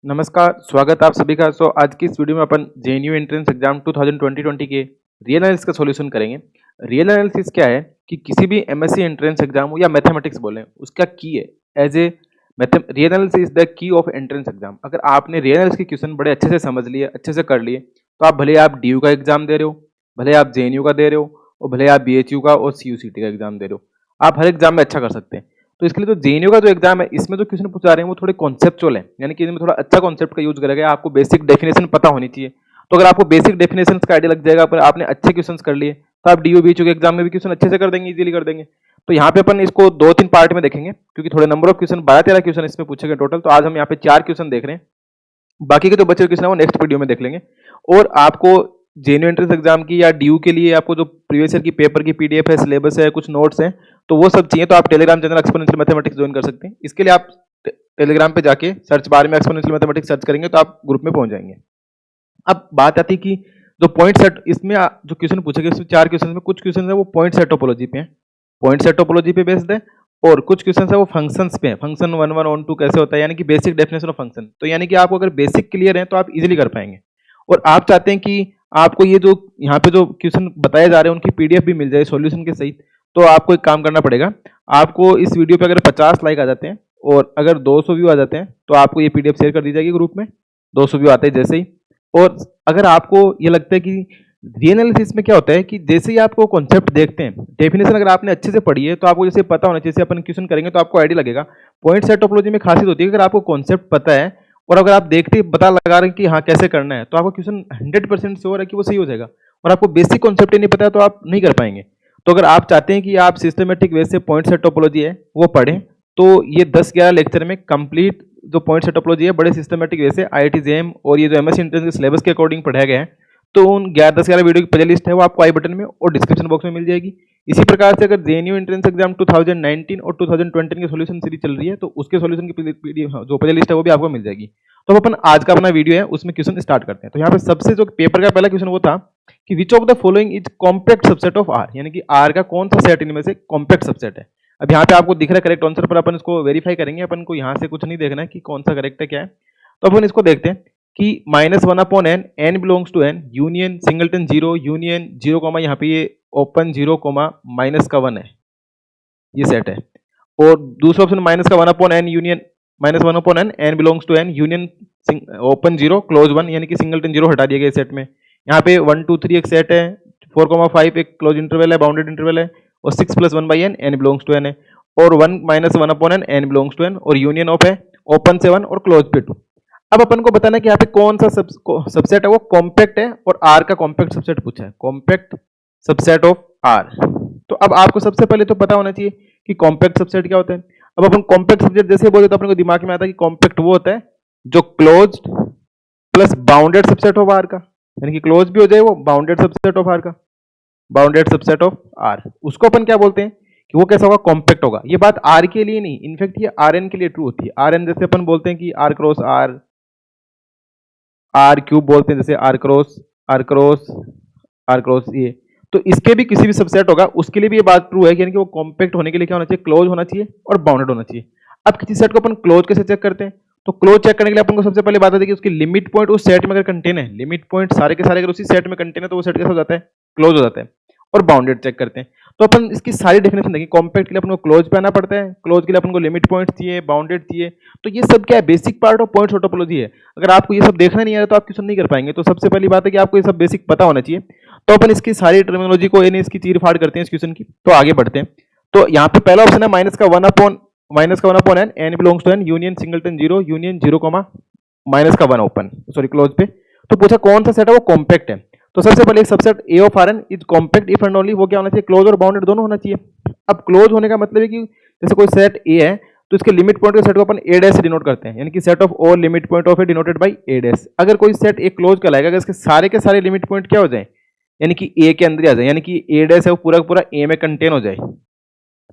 नमस्कार, स्वागत है आप सभी का। आज की इस वीडियो में अपन जेएनयू एंट्रेंस एग्जाम 2020 के रियल एनालिसिस का सॉल्यूशन करेंगे। रियल एनालिसिस क्या है कि किसी भी एमएससी एंट्रेंस एग्जाम हो या मैथमेटिक्स बोलें, उसका की है as a real analysis is the key of entrance exam. अगर आपने रियल एनालिसिस के क्वेश्चन बड़े अच्छे से समझ लिए, अच्छे से कर लिए, तो आप भले आप डीयू का एग्जाम दे रहे हो, भले आप जेएनयू का दे रहे हो और भले आप बीएचयू का और सीयूसीटी का एग्जाम दे रहे हो, आप हर एग्जाम में अच्छा कर सकते हैं। तो इसके लिए तो जेएनयू का जो एग्जाम है, इसमें जो क्वेश्चन पूछा रहे हैं वो थोड़े कॉन्सेप्चुअल है, यानी कि इसमें थोड़ा अच्छा कॉन्सेप्ट का यूज करा गया। आपको बेसिक डेफिनेशन पता होनी चाहिए। तो अगर आपको बेसिक डेफिनेशन का आइडिया लग जाएगा, पर आपने अच्छे क्वेश्चन कर लिए, तो आप डीयू बीएचयू के एग्जाम में भी क्वेश्चन अच्छे से कर देंगे, इजीली कर देंगे। तो यहाँ पे अपन इसको 2-3 पार्ट में देखेंगे, क्योंकि थोड़े नंबर ऑफ क्वेश्चन 12-13 क्वेश्चन इसमें पूछे गए टोटल। तो आज हम यहाँ पे 4 क्वेश्चन देख रहे हैं, बाकी के जो बचे क्वेश्चन है वो नेक्स्ट वीडियो में देख लेंगे। और आपको जेन्यू एंट्रेंस एग्जाम की या डीयू के लिए आपको जो प्रीवियस ईयर की पेपर की पीडीएफ है, सिलेबस है, कुछ नोट्स हैं, तो वो सब चाहिए तो आप Telegram channel exponential mathematics join कर सकते हैं। इसके लिए आप टेलीग्राम पे जाके सर्च बार में एक्सपोनेंशियल मैथमेटिक्स सर्च करेंगे तो आप ग्रुप में पहुंच जाएंगे। अब बात आती है कि जो पॉइंट सेट, इसमें जो क्वेश्चन पूछे गए, इसमें 4 क्वेश्चन में कुछ क्वेश्चन है वो पॉइंट सेट टोपोलॉजी पे है, पॉइंट सेट टोपोलॉजी पे बेस्ड है, और कुछ क्वेश्चन है वो फंक्शंस पे है, फंक्शन 1 1 ऑन 2 कैसे होता है, यानी कि बेसिक डेफिनेशन ऑफ फंक्शन। तो यानी कि आपको अगर बेसिक क्लियर है तो आप इजीली कर पाएंगे। और आप चाहते हैं कि आपको ये जो यहाँ पे जो क्वेश्चन बताए जा रहे हैं उनकी पीडीएफ भी मिल जाए सॉल्यूशन के सहित, तो आपको एक काम करना पड़ेगा। आपको इस वीडियो पे अगर 50 लाइक आ जाते हैं और अगर 200 व्यू आ जाते हैं तो आपको ये पीडीएफ शेयर कर दी जाएगी ग्रुप में, 200 व्यू आते हैं जैसे ही। और अगर आपको ये लगता है कि रियल एनालिसिस में क्या होता है कि जैसे ही आपको कॉन्सेप्ट देखते हैं, डेफिनेशन अगर आपने अच्छे से पढ़ी है तो आपको जैसे पता होना चाहिए, जैसे अपन क्वेश्चन करेंगे तो आपको आइडिया लगेगा। पॉइंट सेट टोपोलॉजी में खासियत होती है कि अगर आपको कॉन्सेप्ट पता है और अगर आप देखते ही पता लगा रहे हैं कि हाँ कैसे करना है, तो आपको क्वेश्चन 100% श्योर है कि वो सही हो जाएगा। और आपको बेसिक कॉन्सेप्ट ही नहीं पता है तो आप नहीं कर पाएंगे। तो अगर आप चाहते हैं कि आप सिस्टमेटिक वे से पॉइंट सेट टोपोलॉजी है वो पढ़ें, तो ये 10-11 लेक्चर में कंप्लीट जो पॉइंट सेट टोपोलॉजी है बड़े सिस्टमेटिक वे से आईआईटी जेईई और ये जो एमएससी एंट्रेंस के सिलेबस के अकॉर्डिंग पढ़ाया गया है। तो उन 10-11 वीडियो की प्ले लिस्ट है वो आपको आई बटन में और डिस्क्रिप्शन बॉक्स में मिल जाएगी। इसी प्रकार से अगर जेएनयू एंट्रेंस एग्जाम 2019 और 2020 की सॉल्यूशन सीरीज चल रही है, तो उसके सॉल्यूशन की पीडीएफ जो प्ले लिस्ट है वो भी आपको मिल जाएगी। तो अपन आज का अपना वीडियो है उसमें क्वेश्चन स्टार्ट करते हैं। तो यहाँ पे सबसे जो पेपर का पहला क्वेश्चन वो था कि which of the following is compact subset of R, यानी कि आर का कौन सा सेट इनमें से कॉम्पैक्ट सबसेट है। अब यहाँ पे आपको दिख रहा है करेक्ट आंसर, पर अपन इसको वेरीफाई करेंगे। अपन को यहाँ से कुछ नहीं देखना है कि कौन सा करेक्ट है क्या है। तो अपन इसको देखते हैं कि -1/n, n belongs to n, union singleton 0, union 0, यहाँ पे ये ओपन 0, -1 है, ये सेट है। और दूसरा option -1/n union -1/n, n belongs to n, union open 0 close 1, यानी कि सिंगलटन 0 हटा दिया गया सेट में। यहाँ पे 1 2 3 एक सेट है, 4, 5 एक क्लोज इंटरवल है, बाउंडेड इंटरवल है, और 6 + 1/n, n belongs to n है, और 1 -1/n, n belongs to n, और यूनियन ऑफ है ओपन से 1 और क्लोज पे 2। अब अपन को बताना है कि यहाँ पे कौन सा सबसेट है वो कॉम्पैक्ट है, और आर का कॉम्पैक्ट सबसेट पूछा है, कॉम्पैक्ट सबसेट ऑफ आर। तो अब आपको सबसे पहले तो पता होना चाहिए कि कॉम्पैक्ट सबसेट क्या होता है। अब अपन कॉम्पैक्ट सबसेट जैसे बोले तो अपने को दिमाग में आता है कि कॉम्पैक्ट वो होता है जो closed plus bounded subset of R का, यानी कि क्लोज भी हो जाए वो बाउंडेड सबसेट ऑफ आर का, बाउंडेड सबसेट ऑफ आर, उसको अपन क्या बोलते हैं कि वो कैसा होगा, कॉम्पैक्ट होगा। ये बात आर के लिए नहीं, इनफैक्ट ये आर एन के लिए ट्रू होती है। आर एन जैसे अपन बोलते हैं कि R cross R, R cube बोलते हैं, जैसे R cross R cross R cross ये, तो इसके भी किसी भी सबसेट होगा उसके लिए भी ये बात ट्रू है, यानी कि वो कॉम्पैक्ट होने के लिए क्या होना चाहिए, क्लोज होना चाहिए और बाउंडेड होना चाहिए। अब किसी सेट को अपन क्लोज कैसे चेक करते हैं, तो क्लोज चेक करने के लिए अपन को सबसे पहले बात आती है कि उसकी लिमिट पॉइंट उस सेट में अगर कंटेन है, लिमिट पॉइंट सारे के सारे अगर उसी सेट में कंटेन है तो वो सेट कैसा हो जाता है, क्लोज हो जाता है। और बाउंडेड चेक करते हैं, तो अपन इसकी सारी डेफिनेशन देखिए। कॉम्पैक्ट के लिए अपन को क्लोज पे आना पड़ता है, क्लोज के लिए अपन को लिमिट पॉइंट चाहिए, बाउंडेड चाहिए। तो ये सब क्या है, basic part of point topology है। अगर आपको ये सब देखना नहीं आ रहा तो आप क्वेश्चन नहीं कर पाएंगे। तो सबसे पहली बात है कि आपको ये सब बेसिक पता होना चाहिए। तो अपन इसकी सारी टर्मिनोलॉजी को यानी इसकी चीर फाड़ करते हैं इस क्वेश्चन की। तो आगे बढ़ते हैं। तो यहाँ पे पहला ऑप्शन है -1/n, n belongs to n, union singleton 0, union 0, -1 open sorry close पे। तो पूछा कौन सा सेट है वो कॉम्पैक्ट है। तो सबसे पहले subset A of R N is compact if and only, वो क्या होना चाहिए, क्लोज और बाउंडेड दोनों होना चाहिए। अब क्लोज होने का मतलब है कि जैसे कोई सेट ए है तो इसके लिमिट पॉइंट के सेट को अपन ए डैश से डिनोट करते हैं, यानी कि set of all limit point of A denoted by A dash. अगर कोई सेट ए क्लोज कहलाएगा अगर इसके सारे के सारे लिमिट पॉइंट क्या हो जाए, यानी कि ए के अंदर ही आ जाए, यानी कि ए डैश है वो पूरा का पूरा ए में कंटेन हो जाए,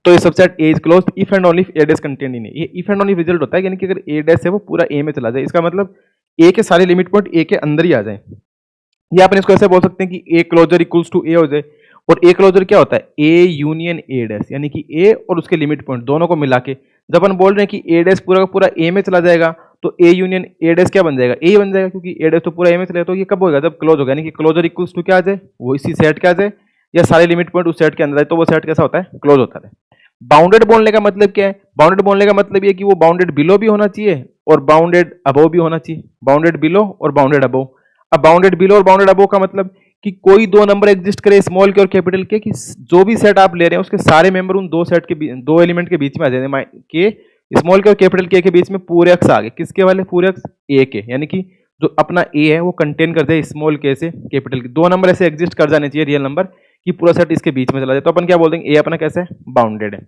तो ये subset A is close if and only if A dash contain in A. ये इफ एंड ओनली रिजल्ट होता है, यानी कि अगर ए डैश है वो पूरा ए में चला जाए, इसका मतलब ए के सारे लिमिट पॉइंट ए के अंदर ही आ जाए। या अपन इसको ऐसे बोल सकते हैं कि ए क्लोजर इक्वल्स टू ए हो जाए। और ए क्लोजर क्या होता है, ए यूनियन ए डैश, यानी कि ए और उसके लिमिट पॉइंट दोनों को मिला के जब अपन बोल रहे हैं कि ए डैश पूरा का पूरा ए में चला जाएगा तो ए यूनियन ए डैश क्या बन जाएगा, ए बन जाएगा, क्योंकि ए डैश तो पूरा ए में चलेगा। तो ये कब होगा, जब क्लोज होगा, यानी कि क्लोजर इक्वल्स टू क्या आ जाए, वो इसी सेट क्या आ जाए, या सारे लिमिट पॉइंट उस सेट के अंदर है, तो वो सेट कैसा होता है, क्लोज होता है। बाउंडेड बोलने का मतलब क्या है, बाउंडेड बोलने का मतलब ये कि वो बाउंडेड बिलो भी होना चाहिए और बाउंडेड अबव भी होना चाहिए, बाउंडेड बिलो और बाउंडेड अबव। अब बाउंडेड बिलो और बाउंडेड अबव का मतलब कि कोई दो नंबर एग्जिस्ट करे स्मॉल के और कैपिटल के, कि जो भी सेट आप ले रहे हैं उसके सारे मेंबर उन दो सेट के दो एलिमेंट के बीच में आ जाए, के स्मॉल के और कैपिटल के बीच में पूरे अक्स आ गए, किसके वाले, पूरे अक्स ए के, यानी कि जो अपना ए है वो कंटेन कर दे स्मॉल के से कैपिटल के, दो नंबर ऐसे एग्जिस्ट कर जाने चाहिए रियल नंबर कि पूरा सेट इसके बीच में चला जाए, तो अपन क्या बोल देंगे, ए अपना कैसे है, बाउंडेड है।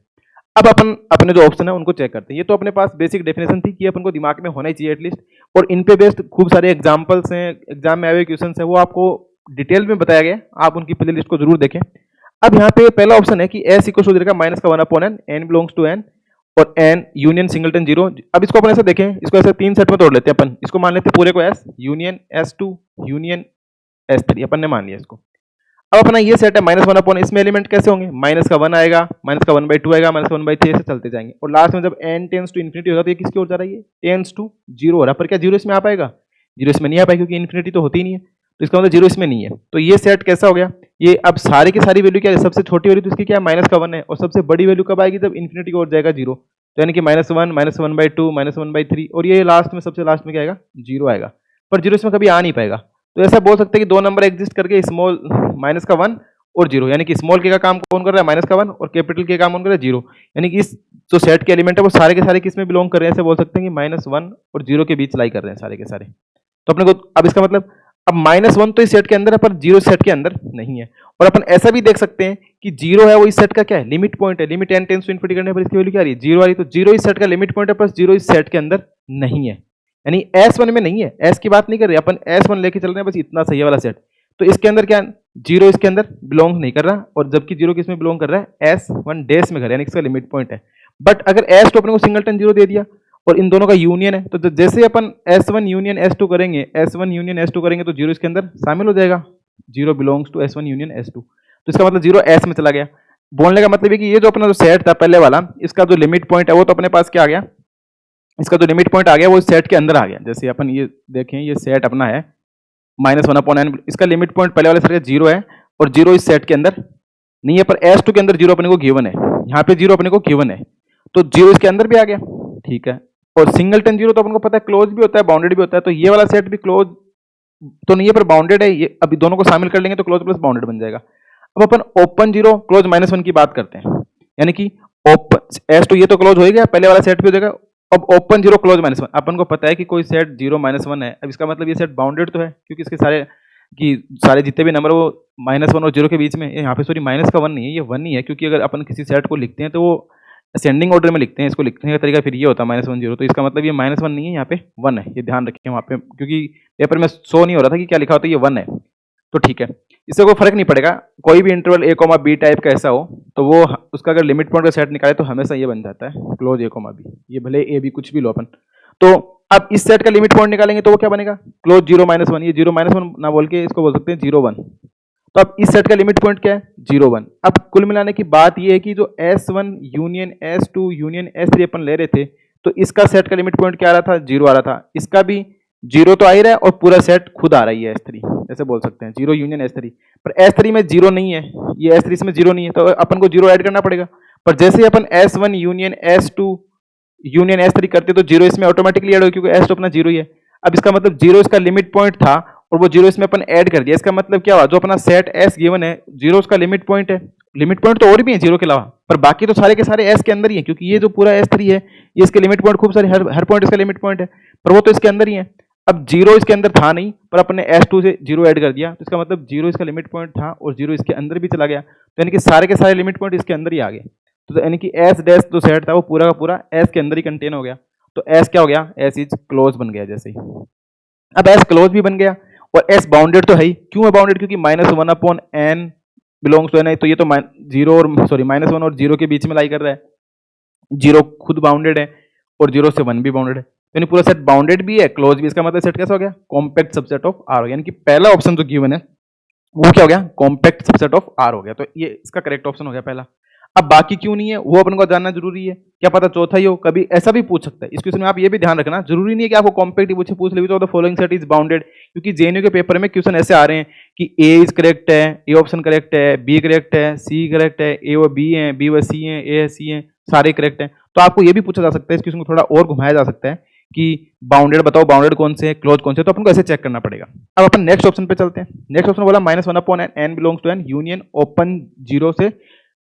अब अपन अपने जो ऑप्शन है उनको चेक करते हैं। ये तो अपने पास बेसिक डेफिनेशन थी कि अपन को दिमाग में होना ही चाहिए एटलीस्ट, और इन पे बेस्ड खूब सारे एग्जांपल्स हैं, एग्जाम में आए हुए क्वेश्चन है, वो आपको डिटेल में बताया गया, आप उनकी प्ले लिस्ट को जरूर देखें। अब यहाँ पे पहला ऑप्शन है कि एस इक्वल टू माइनस का 1/n, n belongs to n और n यूनियन सिंगलटन 0। अब इसको अपन ऐसे देखें, इसको ऐसे तीन सेट में तोड़ लेते हैं अपन, इसको मान लेते हैं पूरे को s union s2 union s3, अपन ने मान लिया इसको। अब अपना ये सेट है -1/, इसमें एलिमेंट कैसे होंगे, माइनस का 1 आएगा, माइनस का 1/2 आएगा, माइनस का 1/3 से चलते जाएंगे, और लास्ट में जब n टेंस टू इन्फिनिटी होगा तो ये किसकी ओर जा रहा है, ये टेंस टू 0 हो रहा है। पर क्या 0 इसमें आ पाएगा, 0 इसमें नहीं आ पाएगा, क्योंकि इन्फिनिटी तो होती ही नहीं है, तो इसका मतलब 0 इसमें नहीं है। तो ये सेट कैसा हो गया, ये अब सारे की सारी वैल्यू क्या है, सबसे छोटी वैल्यू तो इसकी क्या है, माइनस का 1 है, और सबसे बड़ी वैल्यू कब आएगी, जब इन्फिनिटी की ओर जाएगा 0, तो यानी कि -1, -1/2, -1/3, और ये लास्ट में सबसे लास्ट में क्या आएगा, 0 आएगा। पर 0 इसमें कभी आ नहीं पाएगा, तो ऐसा बोल सकते हैं कि दो नंबर एग्जिस्ट करके स्मॉल माइनस का 1 और 0, यानी कि स्मॉल के का काम कौन कर रहा है, माइनस का 1, और कैपिटल के काम कौन कर रहा है, 0, यानी कि इस जो सेट के एलिमेंट है वो सारे के सारे किस में बिलोंग कर रहे हैं, ऐसे बोल सकते हैं कि -1 और 0 के बीच लाई कर रहे हैं सारे के सारे। तो अपने को अब इसका मतलब अब -1 तो इस सेट के अंदर है पर 0 सेट के अंदर नहीं है, और अपन ऐसा भी देख सकते हैं कि 0 है वो इस सेट का क्या है, लिमिट पॉइंट है, limit n tends to infinity करने पर इसकी वैल्यू क्या आ रही है, 0 आ रही है, तो 0 इस सेट का लिमिट पॉइंट है, प्लस 0 इस सेट के अंदर नहीं है, यानी S1 में नहीं है, S की बात नहीं कर रहे अपन, S1 लेके चल रहे हैं, बस इतना सही है वाला सेट। तो इसके अंदर क्या 0 इसके अंदर बिलोंग नहीं कर रहा, और जबकि 0 किस में बिलोंग कर रहा है, S1 डैश में कर रहा है, यानी इसका लिमिट पॉइंट है। बट अगर S2 अपने को सिंगलटन 0 दे दिया और इन दोनों का यूनियन है, तो जैसे अपन S1 यूनियन S2 करेंगे, S1 यूनियन S2 करेंगे, तो 0 इसके अंदर शामिल हो जाएगा, 0 belongs to S1 union S2, तो इसका मतलब 0 S में चला गया। बोलने का मतलब है कि ये जो अपना जो सेट था पहले वाला, इसका जो लिमिट पॉइंट है वो तो अपने पास क्या आ गया, इसका जो लिमिट पॉइंट आ गया वो इस सेट के अंदर आ गया। जैसे अपन ये देखें, ये सेट अपना है -1/n, इसका लिमिट पॉइंट पहले वाले सेट का 0 है, और 0 इस सेट के अंदर नहीं है, पर S2 के अंदर 0 अपने को गिवन है, यहाँ पे 0 अपने को गिवन है, तो 0 इसके अंदर भी आ गया, ठीक है। और सिंगलटन 0 तो अपन को पता है क्लोज भी होता है, बाउंडेड भी होता है, तो ये वाला सेट भी क्लोज तो नहीं है पर बाउंडेड है, ये अभी दोनों को शामिल कर लेंगे तो क्लोज प्लस बाउंडेड बन जाएगा। अब अपन ओपन 0 क्लोज -1 की बात करते हैं, यानी कि ओपन S2 ये तो क्लोज हो ही गया, पहले वाला सेट भी हो जाएगा। अब ओपन 0 क्लोज -1, अपन को पता है कि कोई सेट 0 -1 है, अब इसका मतलब ये सेट बाउंडेड तो है, क्योंकि इसके सारे जितने भी नंबर वो -1 और 0 के बीच में, यहाँ पे सॉरी माइनस का 1 नहीं है, ये 1 ही है, क्योंकि अगर अपन किसी सेट को लिखते हैं तो वो असेंडिंग ऑर्डर में लिखते हैं, इसको लिखने का तरीका फिर ये होता है -1 0, तो इसका मतलब ये -1 नहीं है, यहाँ पे 1 है, ये ध्यान रखें वहाँ पे, क्योंकि पेपर में शो नहीं हो रहा था कि क्या लिखा होता है, ये 1 है, तो ठीक है, इससे कोई फर्क नहीं पड़ेगा, कोई भी इंटरवल a, b टाइप का ऐसा हो तो वो उसका अगर लिमिट पॉइंट का सेट निकाले तो हमेशा ये बन जाता है क्लोज a, b, ये भले a b कुछ भी लो अपन। तो अब इस सेट का लिमिट पॉइंट निकालेंगे तो वो क्या बनेगा, क्लोज 0 -1, ये 0 -1 ना बोल के इसको बोल सकते हैं 0 1, तो अब इस सेट का लिमिट पॉइंट क्या है, 0 1। अब कुल मिलाने की बात ये है कि जो S1 union S2 union S3 अपन ले रहे थे, तो इसका सेट का लिमिट पॉइंट क्या आ रहा था, 0 आ रहा था, इसका भी 0 तो आ ही रहा है और पूरा सेट खुद आ रही है S3, ऐसे बोल सकते हैं 0 यूनियन S3, पर S3 में 0 नहीं है, ये S3 में 0 नहीं है, तो अपन को 0 ऐड करना पड़ेगा। पर जैसे अपन S1 union S2 union S3 करते तो 0 इसमें ऑटोमेटिकली ऐड हो, क्योंकि S तो अपना 0 ही है। अब इसका मतलब 0 इसका लिमिट पॉइंट था और वो 0 इसमें अपन ऐड कर दिया, इसका मतलब क्या हुआ, जो अपना सेट S गिवन है 0 उसका लिमिट पॉइंट है, लिमिट पॉइंट तो और भी है 0 के अलावा, पर बाकी तो सारे के सारे S के अंदर ही है, क्योंकि ये जो पूरा S3 है ये इसके लिमिट पॉइंट खूब सारे, हर पॉइंट इसका लिमिट पॉइंट है, पर वो तो इसके अंदर ही है। अब 0 इसके अंदर था नहीं, पर अपने S2 से 0 ऐड कर दिया, तो इसका मतलब 0 इसका लिमिट पॉइंट था और 0 इसके अंदर भी चला गया, तो यानी कि सारे के सारे लिमिट पॉइंट इसके अंदर ही आ गए, तो यानी कि S डैश जो सेट था वो पूरा का पूरा S के अंदर ही कंटेन हो गया, तो S क्या हो गया, S इज क्लोज बन गया जैसे ही। अब S क्लोज भी बन गया और S बाउंडेड तो है ही, क्यों है बाउंडेड, क्योंकि -1/n बिलोंग्स टू n है, तो ये तो 0 और सॉरी -1 और 0 के बीच में लाई कर रहा है, 0 खुद बाउंडेड है और 0 से 1 भी बाउंडेड है, यानी पूरा सेट बाउंडेड भी है क्लोज भी, इसका मतलब सेट कैसा हो गया, कॉम्पैक्ट सबसेट ऑफ R हो गया, यानी कि पहला ऑप्शन जो गिवन है वो क्या हो गया, कॉम्पैक्ट सबसेट ऑफ R हो गया, तो ये इसका करेक्ट ऑप्शन हो गया पहला। अब बाकी क्यों नहीं है वो अपन को जानना जरूरी है, क्या पता चौथा ही हो, कभी ऐसा भी पूछ सकता है। इस क्वेश्चन में आप ये भी ध्यान रखना, जरूरी नहीं है कि आपको कॉम्पैक्ट पूछ ले तो the following set is bounded, क्योंकि जेएनयू के पेपर में क्वेश्चन ऐसे आ रहे हैं कि ए इज करेक्ट है, ए ऑप्शन करेक्ट है, बी करेक्ट है, सी करेक्ट है, ए व बी है, बी व सी है, ए है सी है, सारे करेक्ट हैं। तो आपको ये भी पूछा जा सकता है, इस क्वेश्चन को थोड़ा और घुमाया जा सकता है कि बाउंडेड बताओ, बाउंडेड कौन से, क्लोज कौन से, तो अपन को ऐसे चेक करना पड़ेगा। अब अपन नेक्स्ट ऑप्शन पे चलते हैं। नेक्स्ट ऑप्शन बोला -1/n, n belongs to n, union open zero से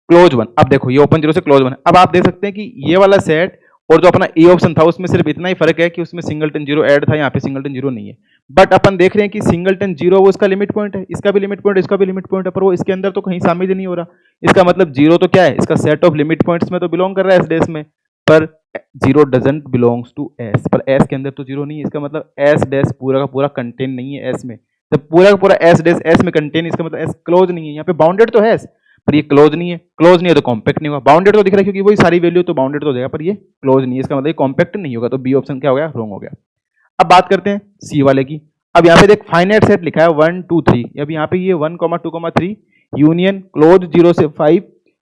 क्लोज वन। अब देखो ये ओपन जीरो से क्लोज वन है। अब आप देख सकते हैं कि ये वाला सेट और जो अपना ए ऑप्शन था उसमें सिर्फ इतना ही फर्क है कि उसमें सिंगलटन जीरो ऐड था, यहाँ पे सिंगलटन जीरो नहीं है। बट अपन देख रहे हैं कि सिंगलटन जीरो वो इसका लिमिट पॉइंट है, इसका भी लिमिट पॉइंट, इसका भी लिमिट पॉइंट है, पर वो इसके अंदर तो कहीं शामिल ही नहीं हो रहा। इसका मतलब जीरो तो क्या है, इसका सेट ऑफ लिमिट पॉइंट्स में तो बिलोंग कर रहा है एस डैश में, पर zero doesn't belongs to S, पर एस के अंदर तो जीरो नहीं है। इसका मतलब एस डैश पूरा का पूरा कंटेन नहीं है एस में, जब पूरा का पूरा एस डैश एस में कंटेन, इसका मतलब एस क्लोज नहीं है। यहाँ पे बाउंडेड तो है एस, पर ये क्लोज नहीं है। क्लोज नहीं है तो कॉम्पैक्ट नहीं होगा। बाउंडेड तो दिख रहा है क्योंकि वही सारी वैल्यू तो बाउंडेड तो हो जाएगा, पर ये क्लोज नहीं है, इसका मतलब ये कॉम्पैक्ट नहीं होगा। तो बी ऑप्शन क्या हो गया, रॉन्ग हो गया। अब बात करते हैं सी वाले की। अब यहाँ पे देख फाइनाइट सेट लिखा है 1 2 3, अब यहाँ पे ये 1 2 3 यूनियन क्लोज 0 से 5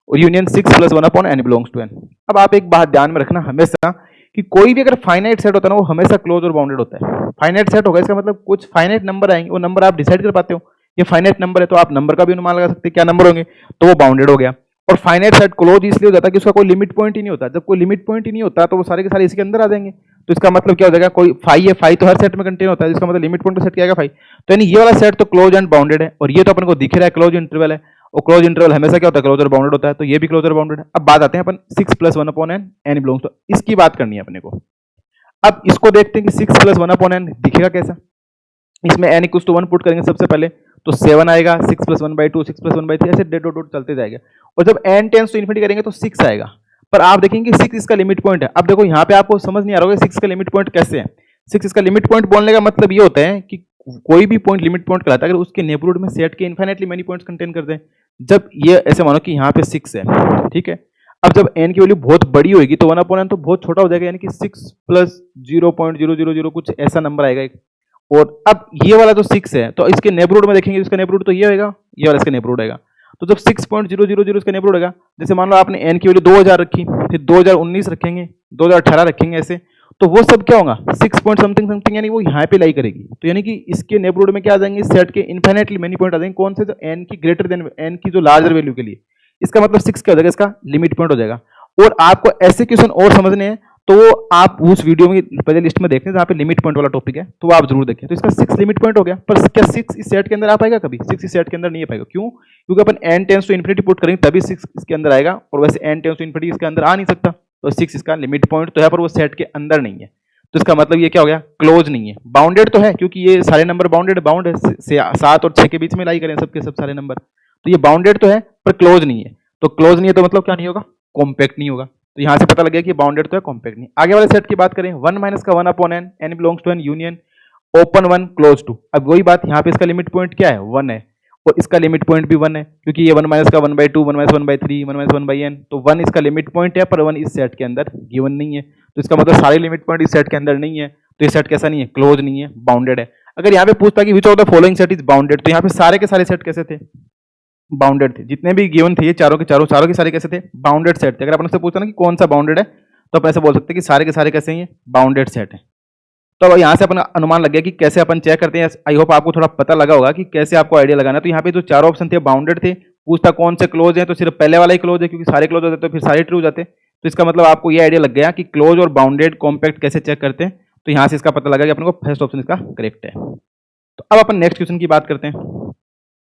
और union 6 + 1/n belongs to n। अब आप एक बात ध्यान में रखना हमेशा कि कोई भी अगर फाइनाइट सेट होता है ना वो हमेशा क्लोज और बाउंडेड होता है। फाइनाइट सेट होगा इसका मतलब कुछ फाइनाइट नंबर आएंगे, वो नंबर आप डिसाइड कर पाते हो, ये फाइनाइट नंबर है तो आप नंबर का भी अनुमान लगा सकते हैं क्या नंबर होंगे, तो वो बाउंडेड हो गया। और फाइनाइट सेट क्लोज इसलिए हो जाता है कि उसका कोई लिमिट पॉइंट ही नहीं होता। जब कोई लिमिट पॉइंट ही नहीं होता तो वो सारे के सारे इसी के अंदर आ जाएंगे। तो इसका मतलब क्या हो जाएगा, कोई फाई है, फाई तो हर सेट में कंटेन होता है, जिसका मतलब लिमिट पॉइंट तो सेट क्या आएगा फाई। तो यानी ये वाला सेट तो क्लोज एंड बाउंडेड है, और ये तो अपन को दिख रहा है क्लोज इंटरवल है, और क्लोज इंटरवल हमेशा क्या होता है, क्लोज और बाउंडेड होता है, तो ये भी क्लोज और बाउंडेड है। अब बात आते हैं अपन 6 + 1/n, n बिलोंग्स, तो इसकी बात करनी है अपने को। अब इसको देखते हैं कि 6 + 1/n दिखेगा कैसा। इसमें n = 1 पुट करेंगे सबसे पहले तो 7 आएगा, 6 + 1/2, 6 + 1/3, ऐसे डॉट डॉट चलते जाएगा। और जब n टेंड्स टू इन्फिनिटी करेंगे तो 6 आएगा। पर आप देखेंगे 6 इसका लिमिट पॉइंट है। अब देखो यहाँ पे आपको समझ नहीं आ रहा होगा 6 का लिमिट पॉइंट कैसे है। 6 इसका लिमिट पॉइंट बोलने का मतलब ये होता है कि कोई भी पॉइंट लिमिट पॉइंट कहलाता है अगर उसके नेबरहुड में सेट के इनफाइनाइटली मेनी पॉइंट्स कंटेन कर दें। जब ये ऐसे मानो कि यहाँ पे 6 है, ठीक है, अब जब n की वैल्यू बहुत बड़ी होगी तो 1/n तो बहुत छोटा हो जाएगा, यानी कि 6 + 0.000 कुछ ऐसा नंबर आएगा एक। और अब ये वाला जो 6 है तो इसके नेबरहुड में देखेंगे, इसका नेबरहुड तो ये होगा, ये वाला इसका नेबरहुड होगा। तो जब 6.000 इसका नेबरहुड होगा, जैसे मान लो आपने n की वैल्यू 2000 रखी, फिर 2019 रखेंगे, 2018 रखेंगे, ऐसे तो वो सब क्या होगा 6 पॉइंट समथिंग समथिंग, यानी वो यहाँ पे लाई करेगी। तो यानी कि इसके नेबरहुड में क्या आ जाएंगे, सेट के इनफाइनाइटली मेनी पॉइंट आ जाएंगे। कौन से, जो n की ग्रेटर देन n की जो लार्जर वैल्यू के लिए। इसका मतलब 6 क्या हो जाएगा, इसका लिमिट पॉइंट हो जाएगा। और आपको ऐसे क्वेश्चन और समझने हैं तो आप उस वीडियो में पहले लिस्ट में देखें जहाँ पे लिमिट पॉइंट वाला टॉपिक है, तो वो आप जरूर देखें। तो इसका 6 लिमिट पॉइंट हो गया, पर क्या 6 इस सेट के अंदर आ पाएगा कभी? 6 इस सेट के अंदर नहीं आ पाएगा। क्यों? क्योंकि अपन n tends to infinity put करेंगे तभी 6 इसके अंदर आएगा, और वैसे n टेंड्स टू इन्फिनिटी इसके अंदर आ नहीं सकता। तो 6 इसका लिमिट पॉइंट तो है पर वो सेट के अंदर नहीं है। तो इसका मतलब ये क्या हो गया, क्लोज नहीं है। बाउंडेड तो है क्योंकि ये सारे नंबर बाउंडेड बाउंड है, 7 और 6 के बीच में लाई करें सबके सब सारे नंबर, तो ये बाउंडेड तो है पर क्लोज नहीं है। तो क्लोज नहीं है तो मतलब क्या नहीं होगा, कॉम्पैक्ट नहीं होगा। तो यहां से पता लग गया कि बाउंडेड तो है, कॉम्पैक्ट नहीं। आगे वाले सेट की बात करें, 1 - 1/n, n belongs to n, union open 1 close 2। अब वही बात, यहाँ पे इसका लिमिट पॉइंट क्या है, 1 है, और इसका लिमिट पॉइंट भी 1 है, क्योंकि ये 1 - 1/2, 1 - 1/3, 1 - 1/n, तो 1 इसका लिमिट पॉइंट है, पर 1 इस सेट के अंदर गिवन नहीं है। तो इसका मतलब सारे लिमिट पॉइंट इस सेट के अंदर नहीं है, तो ये सेट कैसा नहीं है, क्लोज नहीं है, बाउंडेड है। अगर यहाँ पे पूछता कि which of the following set is bounded, तो यहाँ पे सारे के सारे सेट कैसे थे, बाउंडेड थे। जितने भी गिवन थे ये चारों के सारे कैसे थे, बाउंडेड सेट थे। अगर अपन से पूछता ना कि कौन सा बाउंडेड है, तो अपन ऐसे बोल सकते हैं कि सारे के सारे कैसे हैं, बाउंडेड सेट है। तो अब यहाँ से अपन अनुमान लग गया कि कैसे अपन चेक करते हैं। आई होप आपको थोड़ा पता लगा होगा कि कैसे आपको आइडिया लगाना है। तो यहाँ पे जो चारों ऑप्शन थे बाउंडेड थे, पूछता कौन से क्लोज है, तो सिर्फ पहले वाला ही क्लोज है, क्योंकि सारे क्लोज होते तो फिर सारे ट्रू जाते। तो इसका मतलब आपको ये आइडिया लग गया कि क्लोज और बाउंडेड कॉम्पैक्ट कैसे चेक करते हैं। तो यहाँ से इसका पता लगा कि अपन को फर्स्ट ऑप्शन इसका करेक्ट है। तो अब अपन नेक्स्ट क्वेश्चन की बात करते हैं।